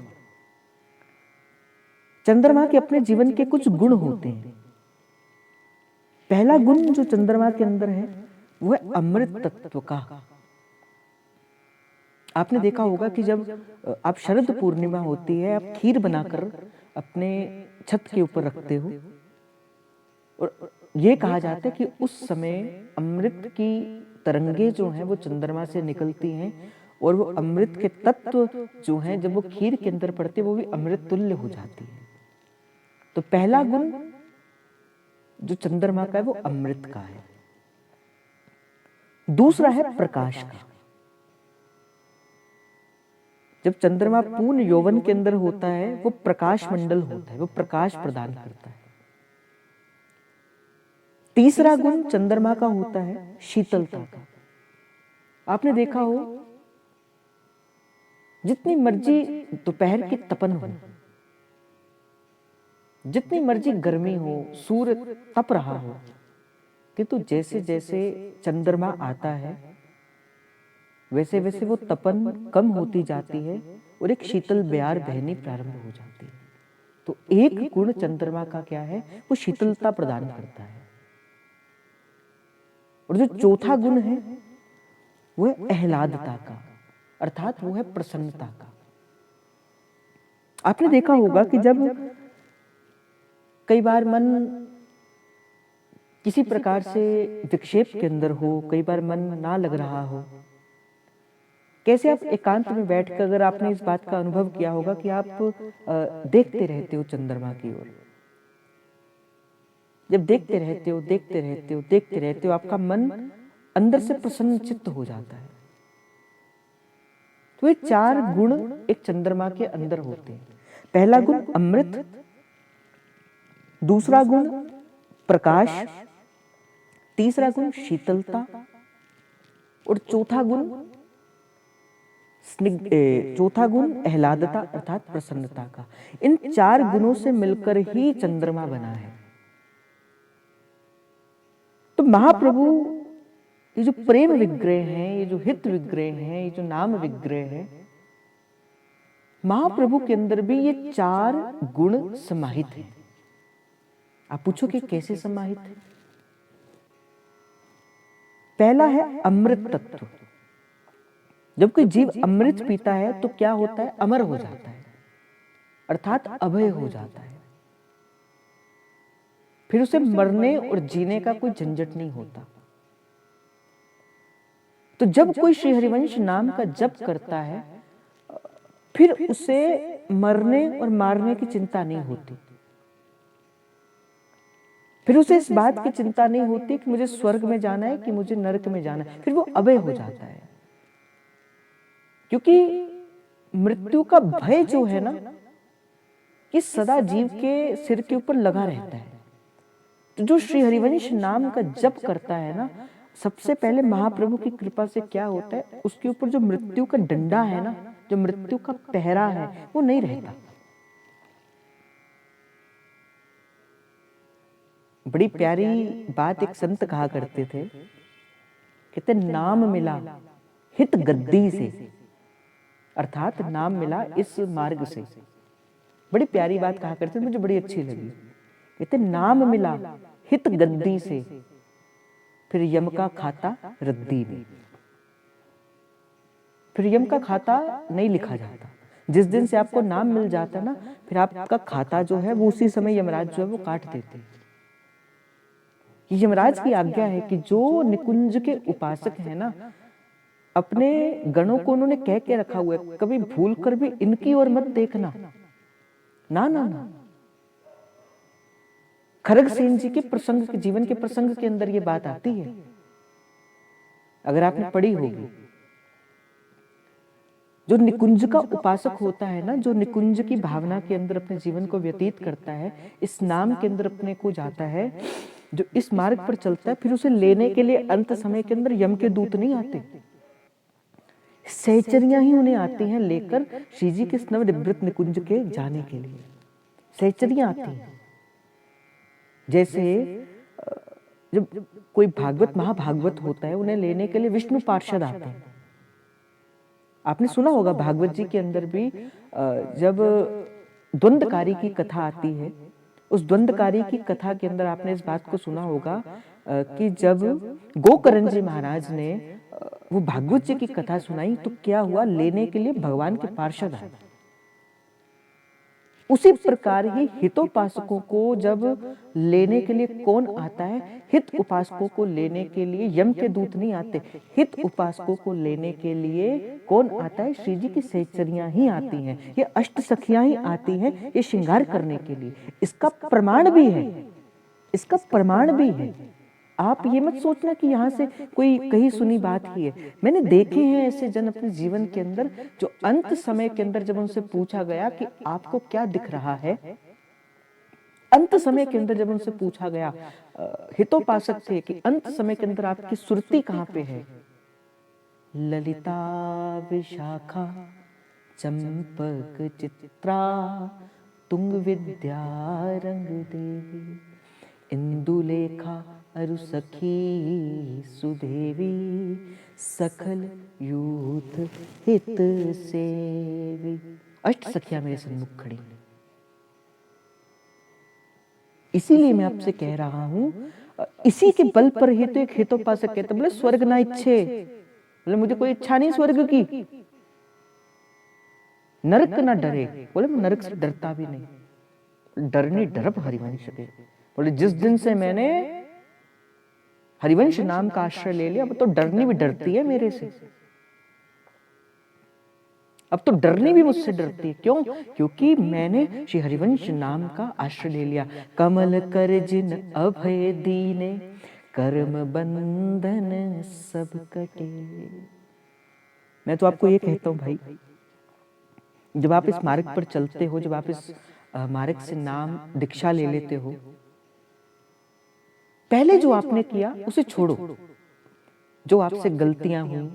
चंद्रमा के अपने जीवन के कुछ गुण होते हैं। पहला गुण जो चंद्रमा के अंदर है वो है अमृत तत्व का। आपने देखा होगा कि जब आप शरद पूर्णिमा होती है, आप खीर बनाकर अपने छत के ऊपर रखते हो, और ये कहा जाता है कि उस समय अमृत की तरंगे जो हैं वो चंद्रमा से निकलती हैं, और वो अमृत के तत्व जो हैं जब वो खीर के अंदर पड़ते वो भी अमृत तुल्य हो जाती है। तो पहला गुण जो चंद्रमा का है वो अमृत का है। दूसरा है प्रकाश का। जब चंद्रमा पूर्ण यौवन के अंदर होता है वो प्रकाश मंडल होता है, वो प्रकाश प्रदान करता है। तीसरा गुण चंद्रमा का होता है शीतलता का। आपने देखा हो जितनी मर्जी दोपहर की तपन हो, जितनी मर्जी गर्मी हो, सूर्य तप रहा हो, किंतु जैसे जैसे चंद्रमा आता है वैसे वैसे वो तपन कम होती जाती है और एक शीतल बयार बहनी प्रारंभ हो जाती है। तो एक गुण चंद्रमा का क्या है, वो शीतलता प्रदान करता है। और जो चौथा गुण है वो है आह्लादता का, अर्थात वो है प्रसन्नता का। आपने देखा होगा कि जब कई बार मन किसी प्रकार से विक्षेप के अंदर हो, कई बार मन ना लग रहा हो, कैसे आप एकांत में बैठकर, अगर आपने इस बात का अनुभव किया होगा कि आप देखते रहते हो चंद्रमा की ओर, जब देखते रहते हो देखते रहते हो देखते रहते हो, आपका मन अंदर से प्रसन्न चित्त हो जाता है। तो ये चार गुण एक चंद्रमा के अंदर होते हैं। पहला गुण अमृत, दूसरा गुण प्रकाश, तीसरा गुण शीतलता और चौथा गुण आह्लादता अर्थात प्रसन्नता का। इन चार गुणों से मिलकर ही चंद्रमा बना है। तो महाप्रभु ये जो प्रेम विग्रह हैं, ये जो हित विग्रह हैं, ये जो नाम विग्रह है, महाप्रभु के अंदर भी ये चार गुण समाहित हैं। आप पूछोगे कैसे समाहित है? पहला है अमृत तत्व। जब कोई जीव अमृत पीता है तो क्या होता है, अमर हो जाता है, अर्थात अभय हो जाता है। फिर उसे मरने और जीने का कोई झंझट नहीं होता। तो जब कोई श्री हरिवंश नाम का जप करता है फिर उसे मरने और मारने की चिंता नहीं होती, फिर उसे इस बात की चिंता नहीं होती कि मुझे स्वर्ग में जाना है कि मुझे नरक में जाना है। फिर वो अभय हो जाता है, क्योंकि मृत्यु का भय जो है ना, कि सदा जीव के सिर के ऊपर लगा रहता है। तो जो श्री हरिवंश नाम का जप करता है ना, सबसे पहले महाप्रभु की कृपा से क्या होता है, उसके ऊपर जो मृत्यु का डंडा है ना, जो मृत्यु का पहरा है, वो नहीं रहता। बड़ी प्यारी बात एक संत कहा करते थे, कहते नाम मिला हित गद्दी से, अर्थात नाम मिला इस मार्ग से। बड़ी प्यारी बात कहा करते थे, मुझे बड़ी अच्छी लगी। कहते नाम मिला हित गद्दी से, फिर यम का खाता रद्दी में। फिर यम का खाता नहीं लिखा जाता। जिस दिन से आपको नाम मिल जाता ना, फिर आपका खाता जो है वो उसी समय यमराज जो है वो काट देते हैं। यमराज की आज्ञा है कि जो निकुंज के उपासक हैं ना, अपने गणों को उन्होंने कह के रखा हुआ है, कभी भूल कर भी इनकी ओर मत देखना। ना ना ना, खरग सेन जी के प्रसंग के जीवन के प्रसंग के अंदर ये बात आती है, अगर आपने पढ़ी होगी। जो निकुंज का उपासक होता है ना, जो निकुंज की भावना के अंदर अपने जीवन को व्यतीत करता है, इस नाम के अंदर अपने को जाता है, जो इस मार्ग पर चलता है, फिर उसे लेने के लिए अंत समय के अंदर यम के दूत नहीं आते, सहचरियां ही उन्हें आती हैं लेकर श्री जी के स्नव निवृत्त निकुंज के जाने के लिए। सहचरियां आती हैं। जैसे जब कोई भागवत महाभागवत होता है, उन्हें लेने के लिए विष्णु पार्षद आते हैं। आपने सुना होगा भागवत जी के अंदर भी जब द्वंद्वकारी की कथा आती है, उस द्वंद्वकारी की कथा के अंदर आपने इस बात को सुना होगा कि जब गोकर्ण जी महाराज ने वो भागवत जी की कथा सुनाई तो क्या हुआ, लेने के लिए भगवान के पार्षद आए। उसी प्रकार ही हितोपासकों को जब लेने के लिए कौन आता है, हित उपासकों को लेने के लिए यम के दूत नहीं आते, हित उपासकों को लेने के लिए कौन आता है, श्री जी की सहचरियां ही आती हैं, ये अष्ट सखियां ही आती हैं, ये श्रृंगार करने के लिए। इसका प्रमाण भी है, इसका प्रमाण भी है। आप ये मत सोचना कि यहाँ से कोई कहीं सुनी बात ही है। मैंने देखे हैं ऐसे जन अपने जीवन के अंदर, जो अंत समय के अंदर जब उनसे पूछा गया कि आपको क्या दिख रहा है, अंत समय के अंदर जब उनसे पूछा गया, हितोपासक थे कि अंत समय के अंदर आपकी सुरती कहाँ पे है, ललिता विशाखा चंपक चित्रा तुंग विद्या रंग देवी इंदुलेखा अरु सखी सुदेवी सकल यूथ हित सेवी। अष्ट सखियां मेरे सन्मुख खड़ी। इसीलिए मैं आपसे कह रहा हूं, इसी के बल पर ही तो एक हितोपासक कहते बोले स्वर्ग ना इच्छे, बोले मुझे कोई इच्छा नहीं स्वर्ग की, नरक ना डरे, बोले मैं नरक से डरता भी नहीं। डरनी डरप हरिवंश के, बोले जिस दिन से मैंने हरिवंश नाम का आश्रय ले लिया, अब तो डरनी भी डरती है मेरे से, अब तो डरनी भी मुझसे डरती है। क्यों? क्योंकि मैंने श्री हरिवंश नाम का आश्रय ले लिया। कमल कर जिन अभय दीने कर्म बंधन सब कटे। मैं तो आपको ये कहता हूं भाई, जब आप इस मार्ग पर चलते हो, जब आप इस मार्ग से नाम दीक्षा ले लेते हो, पहले जो आपने किया उसे छोड़ो। जो आपसे गलतियां हुई,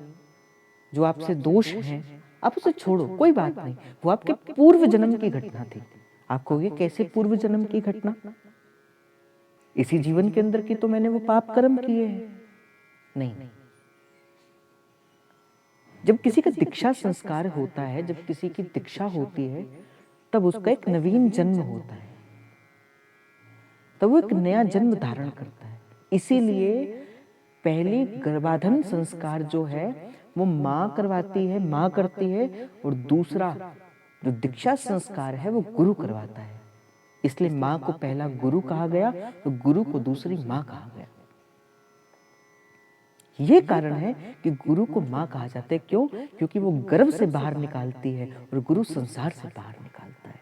जो आपसे दोष हैं, आप उसे छोड़ो, कोई बात नहीं। वो आपके पूर्व जन्म की घटना थी। आप कहोगे कैसे पूर्व जन्म की घटना? इसी जीवन के अंदर की तो मैंने वो पाप कर्म किए हैं। नहीं, जब किसी का दीक्षा संस्कार होता है, जब किसी की दीक्षा होती है, तब उसका एक नवीन जन्म होता है, तब वो एक नया जन्म धारण करता है। इसीलिए पहली गर्भाधान संस्कार जो है वो माँ करवाती है, माँ करती है, और दूसरा जो दीक्षा संस्कार है वो गुरु करवाता है। इसलिए माँ को पहला गुरु कहा गया, तो गुरु को दूसरी माँ कहा गया। ये कारण है कि गुरु को माँ कहा जाता है। क्यों? क्योंकि वो गर्भ से बाहर निकालती है और गुरु संसार से बाहर निकालता है।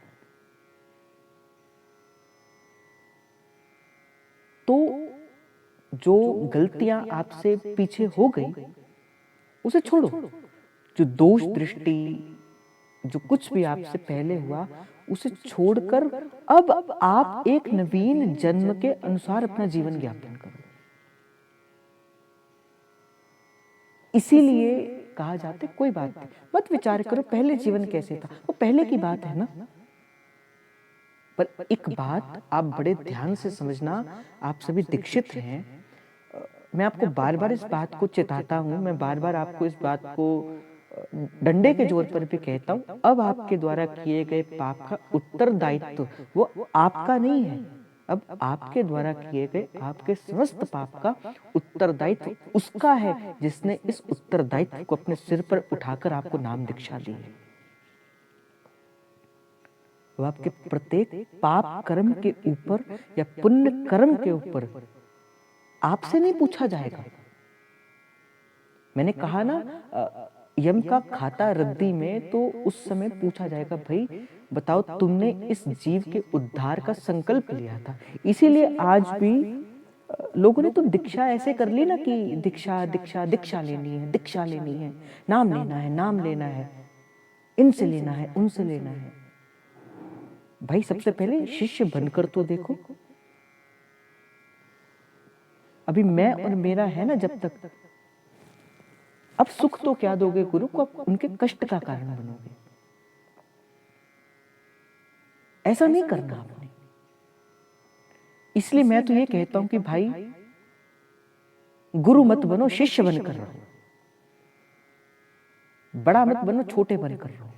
तो जो गलतियां आपसे पीछे हो गई उसे छोड़ो। जो दोष दृष्टि, जो कुछ भी आपसे पहले हुआ, उसे छोड़कर अब आप एक नवीन जन्म के अनुसार अपना जीवन यापन करो। इसीलिए कहा जाता है कोई बात नहीं, मत विचार करो पहले जीवन कैसे था, वो पहले की बात है ना। पर एक बात आप बड़े ध्यान से समझना, आप सभी दीक्षित हैं, मैं आपको बार बार इस बात को चिताता हूं, मैं बार बार आपको इस बात को डंडे के जोर पर भी कहता हूं, अब आपके द्वारा किए गए पाप का उत्तरदायित्व वो आपका नहीं है। अब आपके द्वारा किए गए आपके समस्त पाप का उत्तरदायित्व उसका है, जिसने इस उत्तरदायित्व को अपने सिर पर उठाकर आपको नाम दीक्षा दी है। वो आपके प्रत्येक पाप कर्म के ऊपर या पुण्य कर्म के ऊपर आपसे नहीं पूछा जाएगा। मैंने कहा ना, यम का खाता रद्दी में, तो उस समय पूछा जाएगा, भाई बताओ तुमने इस जीव के उद्धार का संकल्प लिया था। इसीलिए आज भी लोगों ने तो दीक्षा ऐसे कर ली ना कि दीक्षा दीक्षा दीक्षा लेनी है, दीक्षा लेनी है, नाम लेना है, नाम लेना है, इनसे लेना है, उनसे लेना है। भाई सबसे पहले शिष्य बनकर तो देखो। अभी मैं और मेरा है ना जब तक, अब सुख तो क्या दोगे गुरु को, अब उनके कष्ट का कारण बनोगे। ऐसा नहीं करना आपने। इसलिए मैं तो ये कहता हूं कि भाई गुरु मत बनो, शिष्य बनकर रहो। बड़ा मत बनो, छोटे बनकर रहो।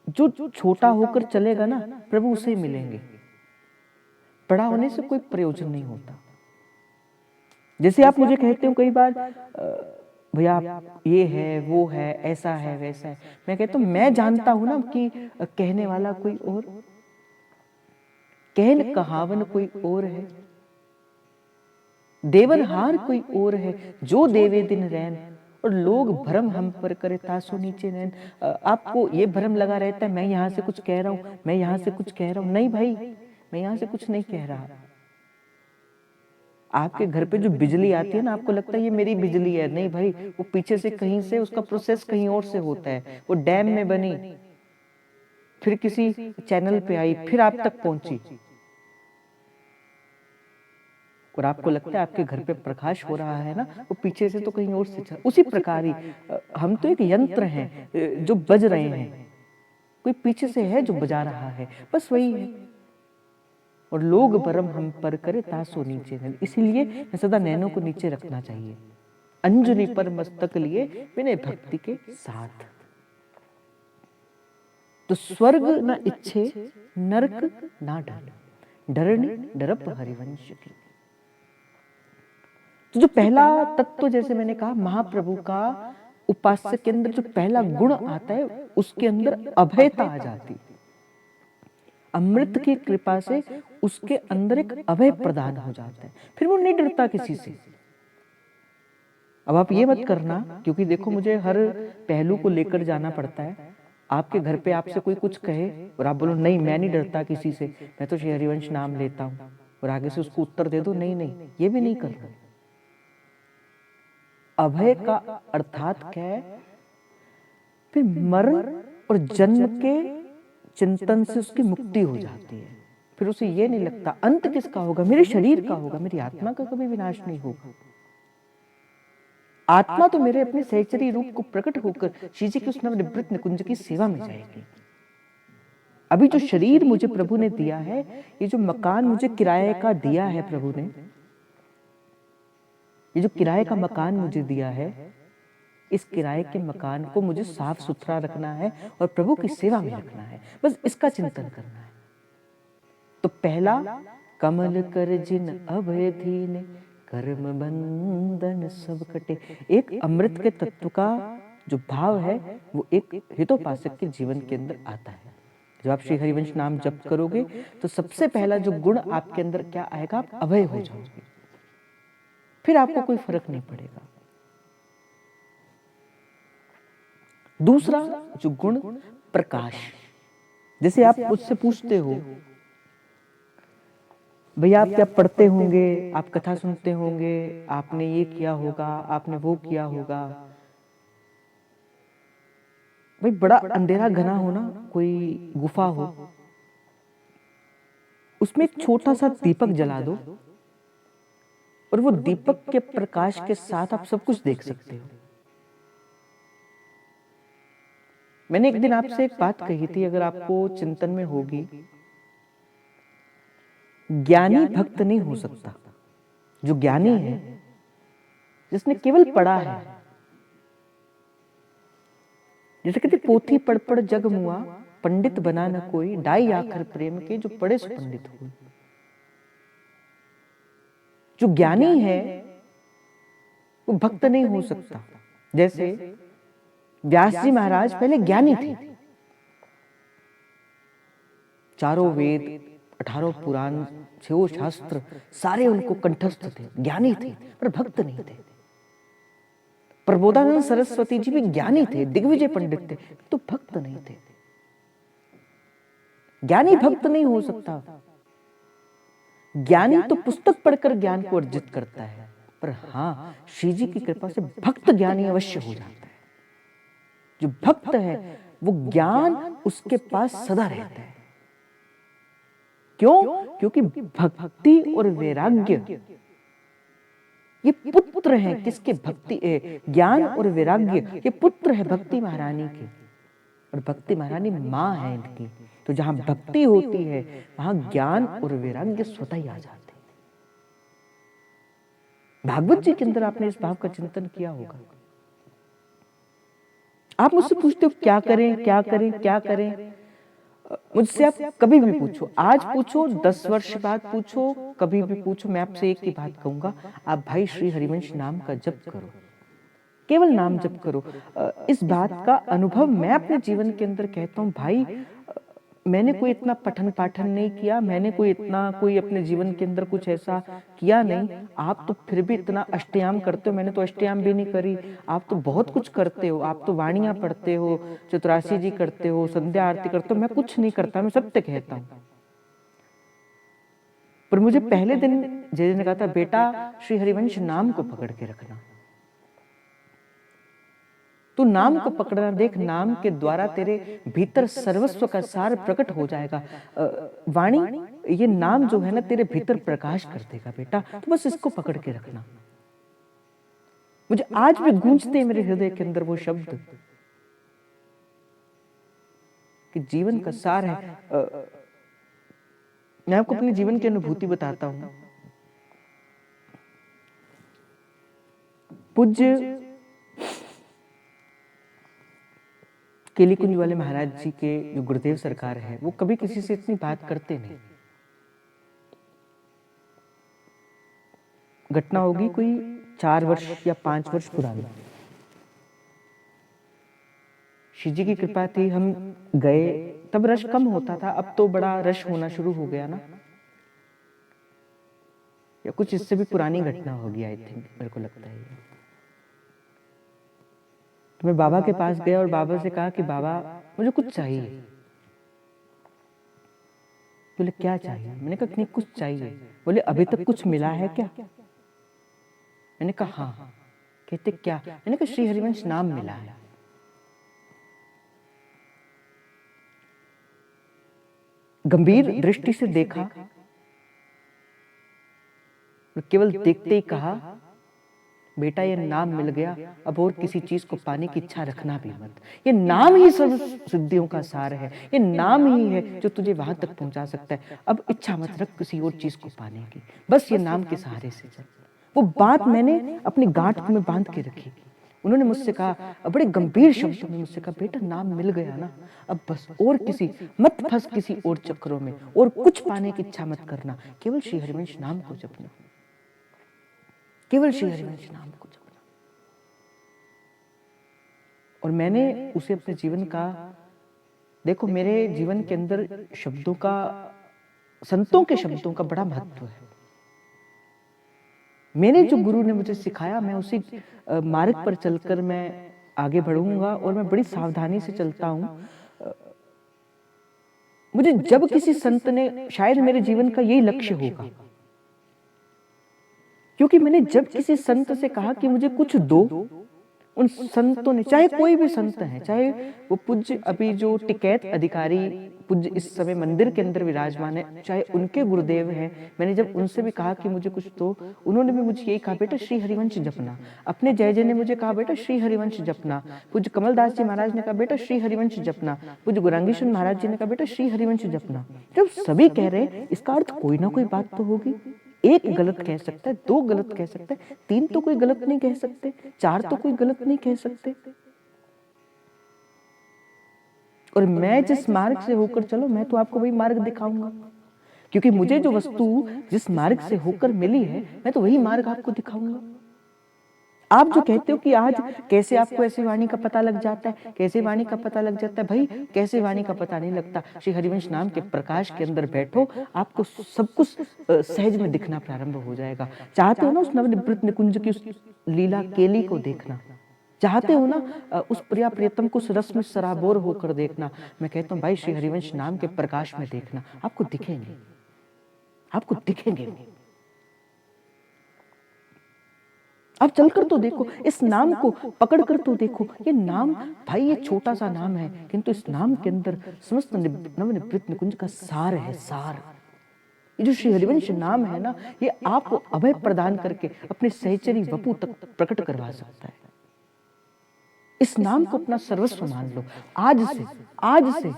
जो छोटा होकर चलेगा ना, प्रभु उसे मिलेंगे। बड़ा होने से कोई प्रयोजन नहीं होता। जैसे आप मुझे कहते हो कई बार, भैया ये है, वो है, ऐसा है, वैसा है। मैं कहता हूं मैं जानता हूं ना कि कहने वाला कोई और, कहन कहावन कोई और है, देवनहार कोई और है, जो देवे दिन रैन, और लोग भ्रम हम पर करे तासु नीचे नैन। आपको ये भ्रम लगा रहता है मैं यहां से कुछ कह रहा हूं, मैं यहां से कुछ कह रहा हूं। नहीं भाई, मैं यहां से कुछ नहीं कह रहा। आपके घर पे जो बिजली आती है ना, आपको लगता है ये मेरी बिजली है, नहीं भाई, वो पीछे से कहीं से उसका प्रोसेस कहीं और से होता है। वो डैम में बनी, फिर किसी चैनल पे आई, फिर आप तक पहुंची, और आपको लगता है आपके घर पे प्रकाश हो रहा है ना, वो पीछे से तो कहीं और से चल। उसी प्रकार ही हम तो एक यंत्र हैं जो बज रहे हैं, कोई पीछे से है जो बजा रहा है, बस वही है। और लोग भरम हम पर करे तासो नीचे नल, इसीलिए सदा नैनों को नीचे रखना चाहिए। अंजनी पर मस्तक लिए विनय भक्ति के साथ। तो स्वर्ग न इच्छे नरक ना डर, डरनी डरप हरिवंश की। तो जो पहला तत्व, जैसे मैंने कहा, महाप्रभु का उपास्य के अंदर जो पहला गुण आता है, उसके अंदर अभयता आ जाती। अमृत की कृपा से उसके अंदर एक अभय प्रदान हो जाता है, फिर वो नहीं डरता किसी से। अब आप ये मत करना, क्योंकि देखो मुझे हर पहलू को लेकर जाना पड़ता है। आपके घर पे आपसे कोई कुछ कहे और आप बोलो नहीं मैं नहीं डरता किसी से, मैं तो श्री हरिवंश नाम लेता हूं, और आगे से उसको उत्तर दे दो नहीं नहीं, ये भी नहीं करना। अभय का अर्थात क्या है? फिर मरण और जन्म के चिंतन से उसकी मुक्ति हो जाती है। फिर उसे ये नहीं लगता अंत किसका होगा, मेरे शरीर का होगा, मेरी आत्मा का कभी विनाश नहीं होगा। आत्मा तो मेरे अपने सहचरी रूप को प्रकट होकर श्री जी के उस नवनिवृत्त निकुंज की सेवा में जाएगी। अभी जो शरीर मुझे प्रभु ने दिया है, ये जो मकान मुझे किराए का दिया है प्रभु ने, ये जो किराए का मकान मुझे दिया है, इस किराए के मकान को मुझे साफ सुथरा रखना है और प्रभु की सेवा में रखना है, बस इसका चिंतन करना है। तो पहला, कमल कर जिन अभय धीने कर्म बंधन सब कटे। एक अमृत के तत्व का जो भाव है वो एक हितोपासक के जीवन के अंदर आता है। जब आप श्री हरिवंश नाम जप करोगे तो सबसे पहला जो गुण आपके अंदर क्या आएगा, आप अभय हो जाओगे, फिर आपको कोई फर्क नहीं पड़ेगा। दूसरा जो गुण, प्रकाश। जैसे आप मुझसे पूछते हो भैया आप क्या पढ़ते होंगे, आप कथा सुनते होंगे, आपने ये किया होगा, आपने वो किया होगा। भाई बड़ा अंधेरा घना हो ना, कोई गुफा हो, उसमें एक छोटा सा दीपक जला दो और वो दीपक के प्रकाश के साथ आप सब कुछ देख सकते हो। मैंने एक दिन आपसे एक बात कही थी, अगर आपको चिंतन में होगी, ज्ञानी भक्त नहीं हो सकता। जो ज्ञानी है, जिसने केवल पढ़ा है, जैसे कहते पोथी पढ़ पढ़ जग मुआ, पंडित बना न कोई, डाई आखर प्रेम के जो पढ़े सो पंडित हुए। जो ज्ञानी है वो भक्त नहीं हो सकता। जैसे व्यास जी महाराज पहले ज्ञानी थे, चारों वेद, 18 पुराण, 6 शास्त्र सारे उनको कंठस्थ थे, ज्ञानी थे, पर भक्त नहीं थे। प्रबोधानंद सरस्वती जी भी ज्ञानी थे, दिग्विजय पंडित थे, तो भक्त नहीं थे। ज्ञानी भक्त नहीं हो सकता। ज्ञानी तो पुस्तक पढ़कर ज्ञान को अर्जित करता है, पर हाँ श्री जी की कृपा से भक्त ज्ञानी अवश्य हो जाता है। जो भक्त है वो ज्ञान उसके पास सदा रहता है। क्यों? क्योंकि भक्ति और वैराग्य ये पुत्र हैं किसके? भक्ति, ज्ञान और वैराग्य ये पुत्र है भक्ति महारानी के, और भक्ति महारानी माँ है इनकी। तो जहां भक्ति होती है वहां ज्ञान और वैराग्य स्वतः ही आ जाते हैं। भागवत जी के अंदर आपने इस भाव का चिंतन किया होगा। आप मुझसे पूछते हो क्या करें क्या करें क्या करें, मुझसे आप कभी भी पूछो, आज पूछो, 10 वर्ष बाद पूछो, कभी भी पूछो, मैं आपसे एक ही बात कहूंगा, आप भाई श्री हरिवंश नाम का जप करो, केवल नाम जप करो। इस बात का अनुभव मैं अपने जीवन के अंदर कहता हूं भाई, मैंने कोई इतना पठन पाठन नहीं किया, मैंने कोई अपने जीवन के अंदर कुछ ऐसा किया नहीं। आप तो फिर भी इतना अष्टयाम करते हो, मैंने तो अष्टयाम भी नहीं करी। आप तो बहुत कुछ करते हो, आप तो वाणियां पढ़ते हो, चतुरासी जी करते हो, संध्या आरती करते हो, मैं कुछ नहीं करता, मैं सत्य कहता हूँ। पर मुझे पहले दिन जय ने कहा था, बेटा श्री हरिवंश नाम को पकड़ के रखना, तू नाम को पकड़ना, देख नाम के द्वारा तेरे भीतर सर्वस्व का सार प्रकट हो जाएगा। वाणी, ये नाम जो है ना तेरे भीतर प्रकाश कर देगा बेटा, तो बस इसको पकड़ के रखना। मुझे आज भी गूंजते मेरे हृदय के अंदर वो शब्द कि जीवन का सार है। मैं आपको अपने जीवन की अनुभूति बताता हूं। पूज्य केली कुंज वाले महाराज जी के जो गुरुदेव सरकार है, वो कभी किसी से इतनी बात करते नहीं। घटना होगी कोई 4 वर्ष या 5 वर्ष पुरानी। शिव जी की कृपा थी, हम गए, तब रश कम होता था, अब तो बड़ा रश होना शुरू हो गया ना, या कुछ इससे भी पुरानी घटना होगी आई थिंक, मेरे को लगता है। तो मैं बाबा के पास गया और बाबा से कहा कि बाबा मुझे कुछ चाहिए। बोले क्या चाहिए? मैंने कहा नहीं कुछ चाहिए। बोले अभी तक कुछ मिला है क्या? मैंने कहा हाँ। कहते क्या? मैंने कहा श्री हरिवंश नाम मिला है। गंभीर दृष्टि से देखा, केवल देखते ही कहा, बेटा ये नाम मिल गया, अब और किसी चीज को पाने की इच्छा रखना भी मत। ये नाम ही सब सिद्धियों का सार है, ये नाम ही है जो तुझे वहां तक पहुंचा सकता है। अब इच्छा मत रख किसी और चीज को पाने की, बस ये नाम के सहारे से चल। वो बात मैंने अपनी गांठ में बांध के रखी। उन्होंने मुझसे कहा, बड़े गंभीर शब्दों में मुझसे कहा, बेटा नाम मिल गया ना, अब बस और किसी मत फंस किसी और चक्रों में, और कुछ पाने की इच्छा मत करना, केवल श्री हरिवंश नाम को जपना, केवल श्री हरिवंश नाम को जपना। और मैंने उसे अपने जीवन का, देखो मेरे जीवन के अंदर शब्दों का, संतों के शब्दों का बड़ा महत्व है। मेरे जो गुरु ने मुझे सिखाया, मैं उसी मार्ग पर चलकर मैं आगे बढ़ूंगा, और मैं बड़ी सावधानी से चलता हूं। मुझे जब किसी संत ने, शायद मेरे जीवन का यही लक्ष्य होगा, क्योंकि मैंने जब किसी संत से कहा कि मुझे कुछ दो, उन संतों ने, चाहे कोई भी संत है, चाहे वो पूज्य अभी जो टिकैत अधिकारी पूज्य इस समय मंदिर के अंदर विराजमान है, चाहे उनके गुरुदेव हैं, मैंने जब उनसे भी कहा कि मुझे कुछ दो, उन्होंने भी मुझे यही कहा, बेटा श्री हरिवंश जपना। अपने जय जय ने मुझे कहा, बेटा श्री हरिवंश जपना। पूज्य कमलदास जी महाराज ने कहा, बेटा श्री हरिवंश जपना। पूज्य गौरांगेश्वर महाराज जी ने कहा, बेटा श्री हरिवंश जपना। जब सभी कह रहे हैं, इसका अर्थ कोई ना कोई बात तो होगी। एक गलत कह सकता है, दो गलत कह सकता है, 3 तो कोई गलत नहीं कह सकते, 4 तो कोई गलत नहीं कह सकते। और मैं जिस मार्ग से होकर चलो, मैं तो आपको वही मार्ग दिखाऊंगा, क्योंकि मुझे जो वस्तु जिस मार्ग से होकर मिली है, मैं तो वही मार्ग आपको दिखाऊंगा। आप जो कहते हो कि आज कैसे आपको ऐसी वाणी का पता लग जाता है, कैसे वाणी का पता लग जाता है, भाई कैसे वाणी का पता नहीं लगता। श्री हरिवंश नाम के प्रकाश के अंदर बैठो, आपको सब कुछ सहज में दिखना प्रारंभ हो जाएगा। चाहते हो ना उस नवनिवृत्त निकुंज की उस लीला केली को देखना, चाहते हो ना उस प्रिया प्रियतम को उस रस में सराबोर होकर देखना, मैं कहता हूँ भाई श्री हरिवंश नाम के प्रकाश में देखना, आपको दिखेंगे, आपको दिखेंगे। अब चलकर तो देखो, इस नाम को पकड़ कर तो देखो। ये नाम भाई ये छोटा सा नाम है, किंतु इस नाम के अंदर समस्त नवनिवृत्त निकुंज का सार है, सार। ये जो श्री हरिवंश नाम है ना, ये आपको अभय प्रदान करके अपने सहचरी वपु तक प्रकट करवा सकता है। इस नाम को अपना सर्वस्व मान लो। आज से, आज से,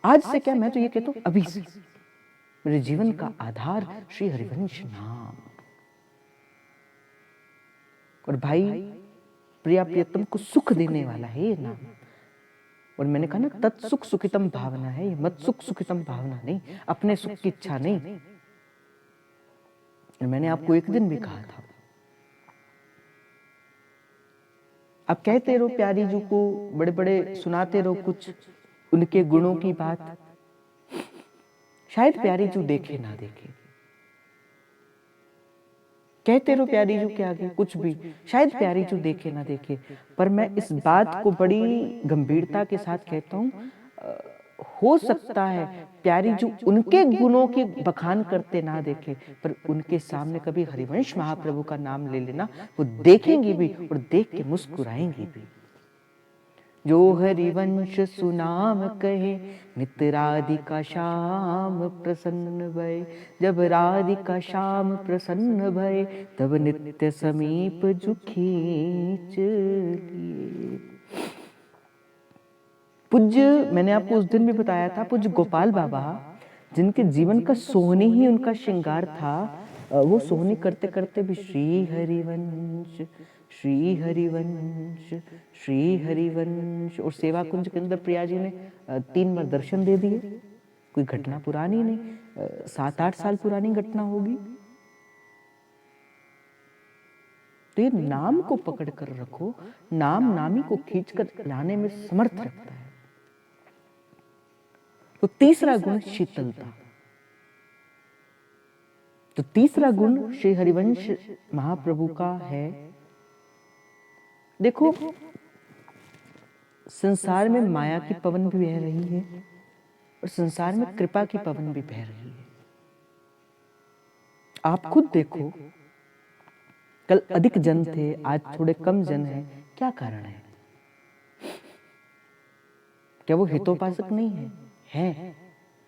आज से क्या, मैं तो ये कहता हूं अभी से मेरे जीवन का आधार श्री हरिवंश नाम। और भाई प्रिया प्रियतम को सुख देने वाला है ये नाम। और मैंने कहा ना, तत्सुख सुखितम भावना है, ये मत सुख सुखितम भावना नहीं, अपने सुख की इच्छा नहीं। मैंने आपको एक दिन भी कहा था, आप कहते रहो प्यारी जी को, बड़े बड़े सुनाते रहो कुछ उनके गुणों की बात, शायद प्यारी जी देखे ना देखे, कहते रहो प्यारी जी के आगे कुछ भी, शायद प्यारी जी देखे ना देखे, पर मैं इस बात को बड़ी गंभीरता के साथ कहता हूं, हो सकता है प्यारी जो उनके गुणों की बखान करते ना देखे, पर उनके सामने कभी हरिवंश महाप्रभु का नाम ले लेना, वो देखेंगे भी और देख के मुस्कुराएंगे भी। जो हरिवंश सुनाम कहे नित राधिका श्याम प्रसन्न भय, जब राधिका श्याम प्रसन्न भय तब नित्य समीप जु खींच लिए। पूज्य, मैंने आपको उस दिन भी बताया था, पूज्य गोपाल बाबा जिनके जीवन का सोहनी ही उनका श्रृंगार था, वो सोहनी करते करते भी श्री हरिवंश श्री हरिवंश श्री हरिवंश, और सेवा कुंज के अंदर प्रिया जी ने 3 बार दर्शन दे दिए। कोई घटना पुरानी नहीं, 7-8 साल पुरानी घटना होगी। तो ये नाम को पकड़ कर रखो, नाम नामी को खींचकर लाने में समर्थ रखता है। तो तीसरा गुण शीतलता। तो तीसरा गुण श्री हरिवंश महाप्रभु का है, देखो संसार में माया की पवन भी बह रही है और संसार में कृपा की पवन भी बह रही है। आप खुद देखो, कल अधिक जन थे, आज थोड़े कम जन हैं, क्या कारण है? क्या वो हितोपासक नहीं है? है,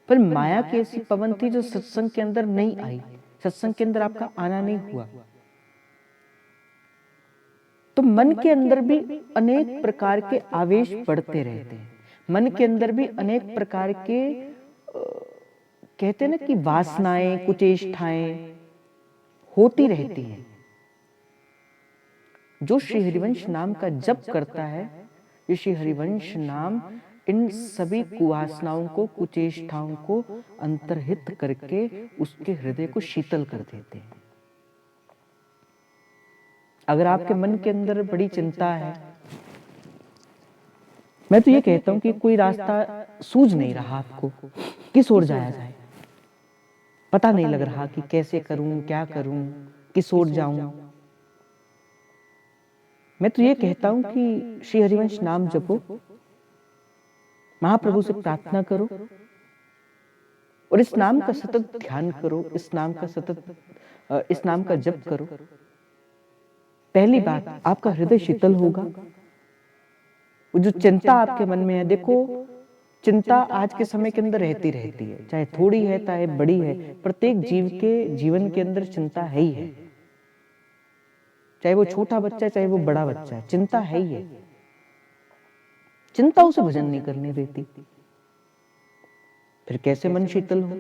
पर माया की ऐसी पवन थी जो सत्संग के अंदर नहीं आई, सत्संग के अंदर आपका आना नहीं हुआ। तो मन के अंदर भी अनेक प्रकार के आवेश बढ़ते रहते हैं, मन के अंदर भी अनेक प्रकार के कहते हैं ना कि वासनाएं, कुचेष्टाएं होती रहती हैं। जो श्री हरिवंश नाम का जप करता है, ये श्री हरिवंश नाम इन सभी कुवासनाओं को, कुचेष्टाओं को अंतर्हित करके उसके हृदय को शीतल कर देते हैं। अगर आपके मन के अंदर बड़ी चिंता है, मैं तो ये कहता हूं कि कोई रास्ता सूझ नहीं रहा आपको, किस ओर जाया जाए, पता नहीं लग रहा कि कैसे करूं, क्या करूं, किस ओर जाऊं, मैं तो ये कहता हूं कि श्री हरिवंश नाम जपो, महाप्रभु से प्रार्थना करो और इस नाम का सतत ध्यान करो, इस नाम का जप करो। पहली बात, आपका हृदय शीतल होगा। वो जो चिंता आपके मन में है, देखो चिंता आज के समय के अंदर रहती है, चाहे थोड़ी है चाहे बड़ी है, प्रत्येक जीव के जीवन के अंदर चिंता है ही है, चाहे वो छोटा बच्चा है चाहे वो बड़ा बच्चा है, चिंता है ही है। चिंता उसे भजन नहीं करने देती, फिर कैसे मन शीतल हो?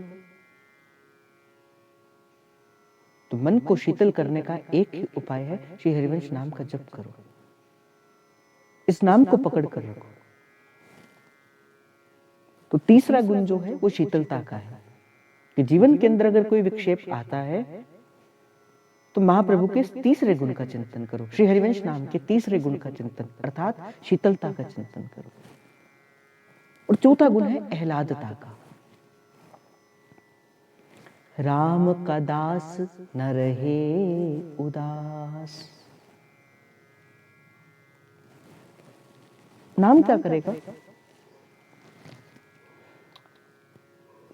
तो मन को शीतल करने का एक ही उपाय है, श्री हरिवंश नाम का जप करो, इस नाम को पकड़ कर रखो। तो तीसरा गुण जो है वो शीतलता का है, कि जीवन के अंदर अगर कोई विक्षेप आता है तो महाप्रभु के इस तीसरे गुण का चिंतन करो, श्री हरिवंश नाम के तीसरे गुण का चिंतन अर्थात शीतलता का चिंतन करो। और चौथा गुण है आह्लादता का। राम का दास न रहे उदास। नाम क्या करेगा?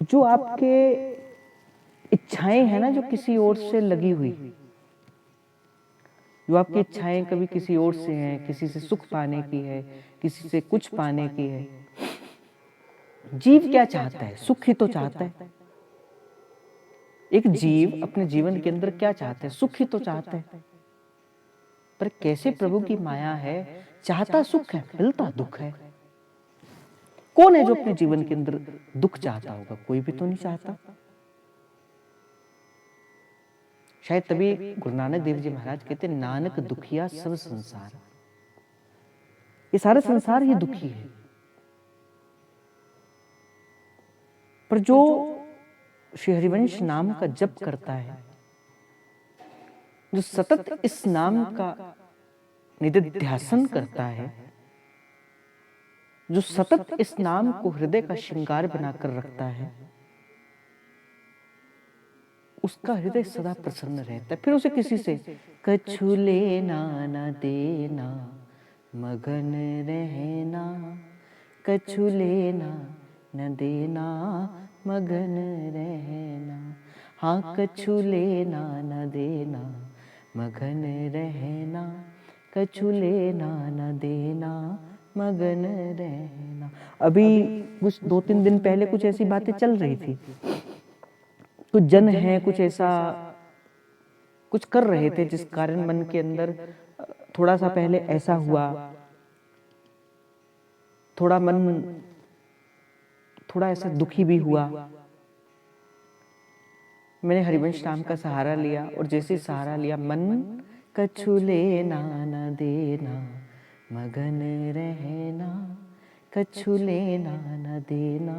जो आपके इच्छाएं हैं ना, जो किसी और से लगी हुई, जो आपकी इच्छाएं कभी किसी और से हैं, किसी से सुख पाने की है, किसी से कुछ पाने की है। जीव क्या चाहता है? सुख ही तो चाहता है। एक जीव अपने जीवन के अंदर क्या चाहता है? सुख ही तो चाहता है। पर कैसे प्रभु की माया है, चाहता सुख है, मिलता दुख है। कौन है जो अपने जीवन के अंदर दुख चाहता होगा? कोई भी तो नहीं चाहता। शायद तभी गुरु नानक देव जी महाराज कहते, नानक दुखिया सब संसार। ये सारा संसार ही दुखी है। पर जो श्री हरिवंश नाम का जप करता है, जो सतत इस नाम का निधिध्यासन करता है, जो सतत इस नाम को हृदय का श्रृंगार बनाकर रखता है, उसका हृदय सदा प्रसन्न रहता है। फिर उसे किसी से कछु लेना न देना, मगन रहना, कछु लेना न देना, मगन रहना। हाँ कछु लेना न देना, मगन रहना। कछु लेना न देना, मगन रहना। अभी कुछ 2-3 दिन पहले कुछ ऐसी बातें चल रही थी। कुछ जन हैं, कुछ ऐसा कुछ कर रहे थे जिस कारण मन के अंदर थोड़ा सा पहले ऐसा हुआ, थोड़ा मन थोड़ा ऐसा दुखी भी हुआ। मैंने हरिवंश राम का सहारा लिया और जैसे सहारा लिया, मन कछु लेना न देना, मगन रहना। कछु लेना न देना,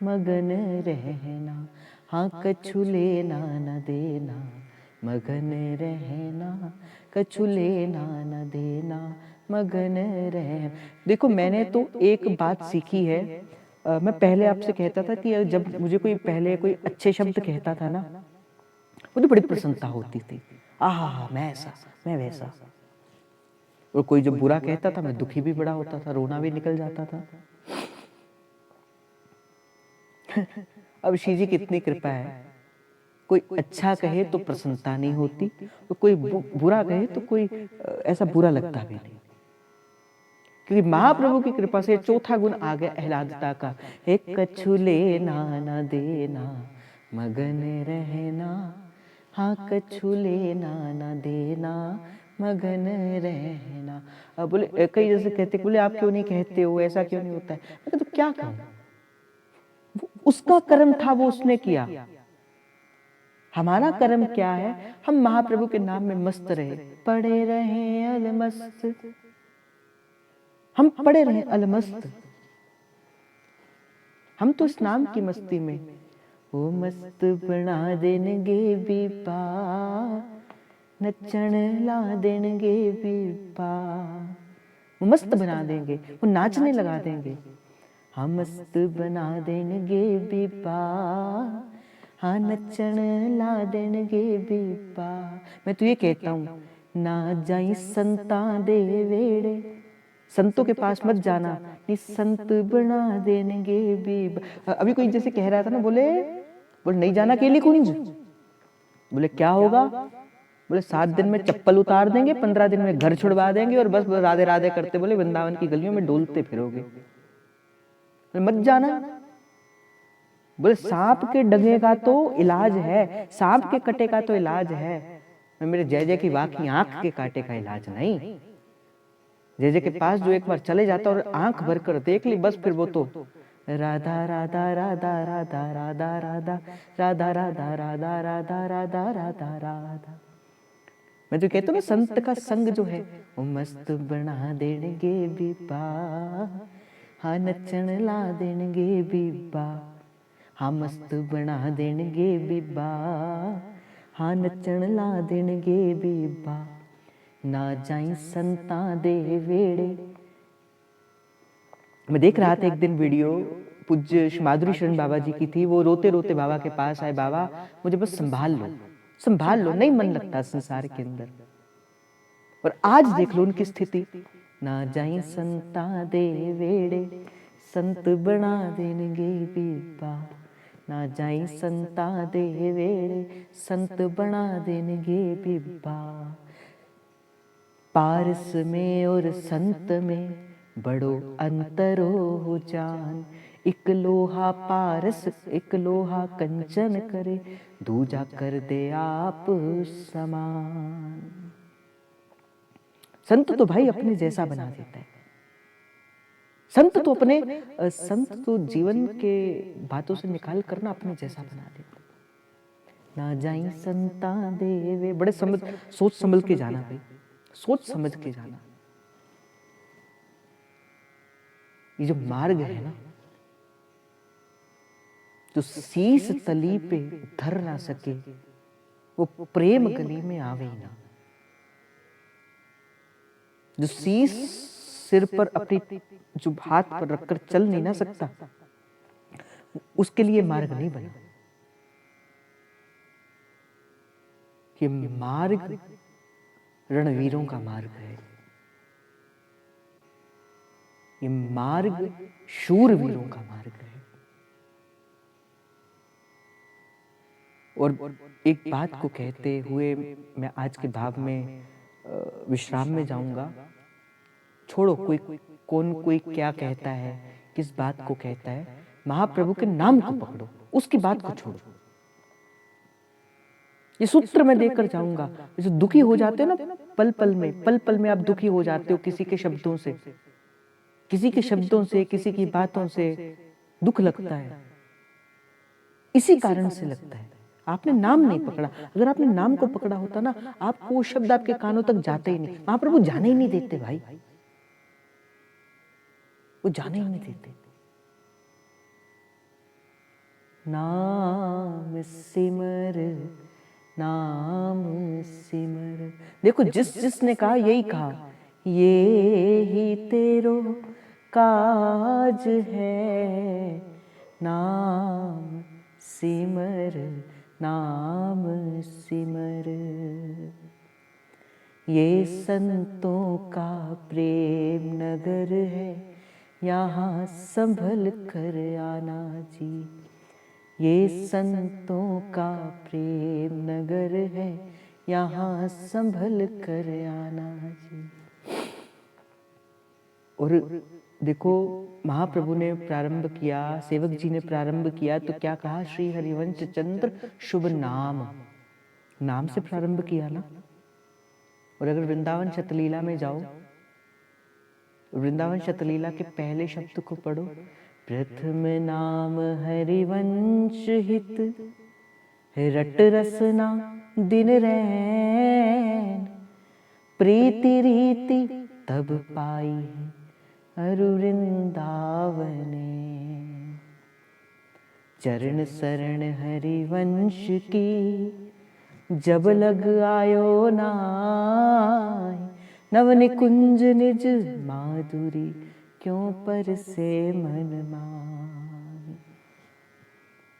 मगन रहना। हाँ कछु लेना न देना, मगन रहना। कछु लेना न देना, मगन रहना। देखो मैंने तो एक बात सीखी है। मैं पहले आपसे कहता था कि जब मुझे कोई पहले कोई अच्छे शब्द कहता था ना, मुझे बड़ी प्रसन्नता होती थी। आहा मैं ऐसा, मैं वैसा। और कोई जब बुरा कहता था, मैं दुखी भी बड़ा होता था, रोना भी निकल जाता था। अब श्री जी की इतनी कृपा है, कोई अच्छा कहे तो प्रसन्नता नहीं होती, तो कोई बुरा कहे तो कोई ऐसा बुरा लगता भी नहीं। क्योंकि महाप्रभु की कृपा से चौथा गुण आ गया आह्लादता का। एक कछु लेना न देना, मगन रहना। हाँ कछु लेना न देना, मगन रहना। अब बोले कई जैसे कहते, बोले आप क्यों नहीं कहते हो, ऐसा क्यों नहीं होता है। मैं तो क्या कहूं, उसका कर्म था, वो उसने किया। हमारा कर्म क्या है, हम महाप्रभु के नाम में मस्त रहे, पड़े रहे अलमस्त। हम पड़े रहे अलमस्त, हम तो इस नाम की मस्ती में। वो मस्त बना देंगे बीपा, नचन ला देंगे बीपा। वो मस्त बना देंगे, वो नाचने लगा देंगे। हम मस्त बना देंगे बीपा, हाँ नचन ला देंगे बीपा। मैं तो ये कहता हूँ, ना जाई संता दे वेड़े। संतों के पास मत जाना, नहीं संत बना देंगे बीबा। अभी कोई जैसे कह रहा था ना, बोले नहीं जाना केली कुंज। बोले क्या होगा, बोले 7 दिन में चप्पल उतार देंगे, 15 दिन में घर छुड़वा देंगे और बस राधे राधे करते बोले वृंदावन की गलियों में डोलते फिरोगे। मत जाना। बोले सांप के डंगे का तो इलाज है, सांप के कटे का तो इलाज है, मेरे जय जय की वाकी आंख के काटे का इलाज नहीं। जय जय के पास जो एक बार चले जाता और आंख भर कर देख ली, बस फिर वो तो राधा राधा राधा राधा राधा राधा राधा राधा राधा राधा राधा राधा राधा। मैं तो कहता हूँ ना, संत का संग जो है वो मस्त बना देंगे बीबा, हाँ नचन ला देंगे बीबा। हाँ मस्त बना देंगे बीबा, हाँ नचन ला देंगे बीबा। ना जाई संता दे वेड़े। मैं देख रहा था एक दिन वीडियो, पूज्य माधुरी शरण बाबा जी की थी। वो रोते रोते बाबा के पास आए, बाबा मुझे बस संभाल लो, संभाल लो, नहीं मन लगता संसार के अंदर। और आज देख लो उनकी स्थिति, ना जाई संता दे वेड़े, संत बना देंगे बीबा। ना जाई संता दे वेड़े, संत बना देंगे बीबा। पारस में और संत में बड़ो अंतरो हो जान। एक लोहा पारस एक लोहा कंचन करे, दूजा कर दे आप समान। संत तो भाई अपने जैसा बना देता है। संत तो अपने संत तो जीवन के बातों से निकाल करना अपने जैसा बना देता। ना जाई संता देवे, बड़े सोच संभल के जाना भाई, सोच समझ के जाना। ये जो मार्ग है ना, जो शीस तली पे धर ना सके, वो प्रेम गली में आवे ही ना। जो शीस सिर पर अपनी जो हाथ पर रखकर चल नहीं ना सकता, उसके लिए मार्ग नहीं बना। ये मार्ग रणवीरों का मार्ग है, ये मार्ग शूरवीरों का मार्ग है। और एक बात को कहते हुए मैं आज के भाव में विश्राम में जाऊंगा। छोड़ो कोई कौन कोई क्या कहता है, किस बात को कहता है, महाप्रभु के नाम को पकड़ो, उसकी बात को छोड़ो। ये सूत्र मैं देकर जाऊंगा। जैसे दुखी हो जाते हो ना पल पल में आप दुखी हो जाते हो किसी के शब्दों से, किसी के शब्दों से, किसी की बातों से दुख लगता है। इसी कारण से लगता है आपने नाम नहीं पकड़ा। अगर आपने नाम को पकड़ा होता ना, आपको वो शब्द आपके कानों तक जाते ही नहीं। महाप्रभु जाने ही नहीं देते भाई, वो जाने ही नहीं देते। नाम सिमर, नाम सिमर। देखो जिसने कहा यही कहा, ये ही तेरो काज है। नाम सिमर, नाम सिमर। ये संतों का प्रेम नगर है, यहाँ संभल कर आना जी। ये संतों का प्रेम नगर है, यहाँ संभल कर आना जी। और देखो महाप्रभु ने प्रारंभ किया, सेवक जी ने प्रारंभ किया तो क्या कहा, श्री हरिवंश चंद्र शुभ नाम, नाम से प्रारंभ किया ना। और अगर वृंदावन शतलीला में जाओ, वृंदावन शतलीला के पहले शब्द को पढ़ो, प्रथम नाम हरिवंश हित, रट रसना दिन रैन, प्रीति रीति तब पाई है अरु वृंदावने। चरण शरण हरिवंश की, जब लग आयो नाय, नव निकुंज निज माधुरी, क्यों पर से मन माय।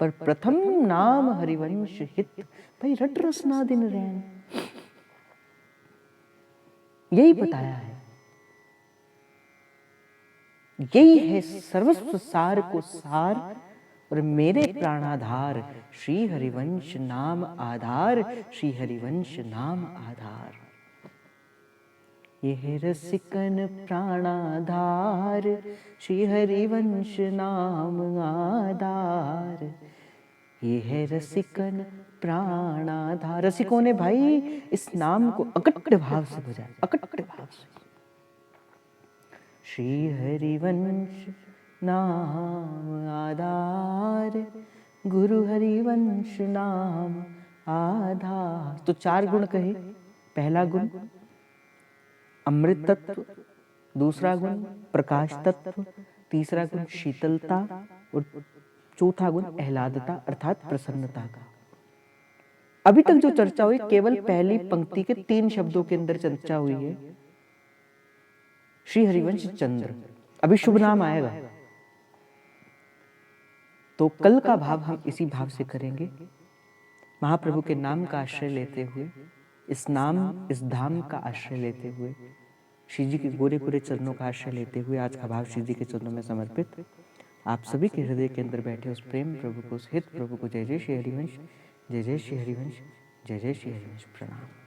पर प्रथम नाम हरिवंश हित, भाई रट रसना दिन रैन, यही बताया है। यही है सर्वस्व सार को सार, और मेरे प्राणाधार श्री हरिवंश नाम आधार, श्री हरिवंश नाम आधार। यह रसिकन प्राणाधार, श्री हरिवंश नाम आधार। यह रसिकन प्राणाधार। रसिकों ने भाई इस नाम को अकट्ठ भाव से बजाया, अकट्ठ भाव से। श्री हरिवंश नाम आधार, गुरु हरिवंश नाम आधार। तो चार गुण कहे। पहला गुण अमृत तत्व, दूसरा गुण प्रकाश तत्व, तीसरा गुण शीतलता, और चौथा गुण आह्लादता अर्थात प्रसन्नता का। अभी तक जो चर्चा हुई केवल पहली पंक्ति के 3 शब्दों के अंदर चर्चा हुई है, श्री हरिवंश चंद्र। अभी शुभ नाम आएगा, तो कल का भाव हम इसी भाव से करेंगे। महाप्रभु के नाम का आश्रय लेते हुए, इस नाम इस धाम का आश्रय लेते हुए, श्री जी के गोरे गोरे चरणों का आश्रय लेते हुए आज का भाव श्री जी के चरणों में समर्पित। आप सभी के हृदय के अंदर बैठे उस प्रेम प्रभु को, उस हित प्रभु को जय जय श्री हरिवंश, जय जय श्री हरिवंश, जय जय श्री हरिवंश। प्रणाम।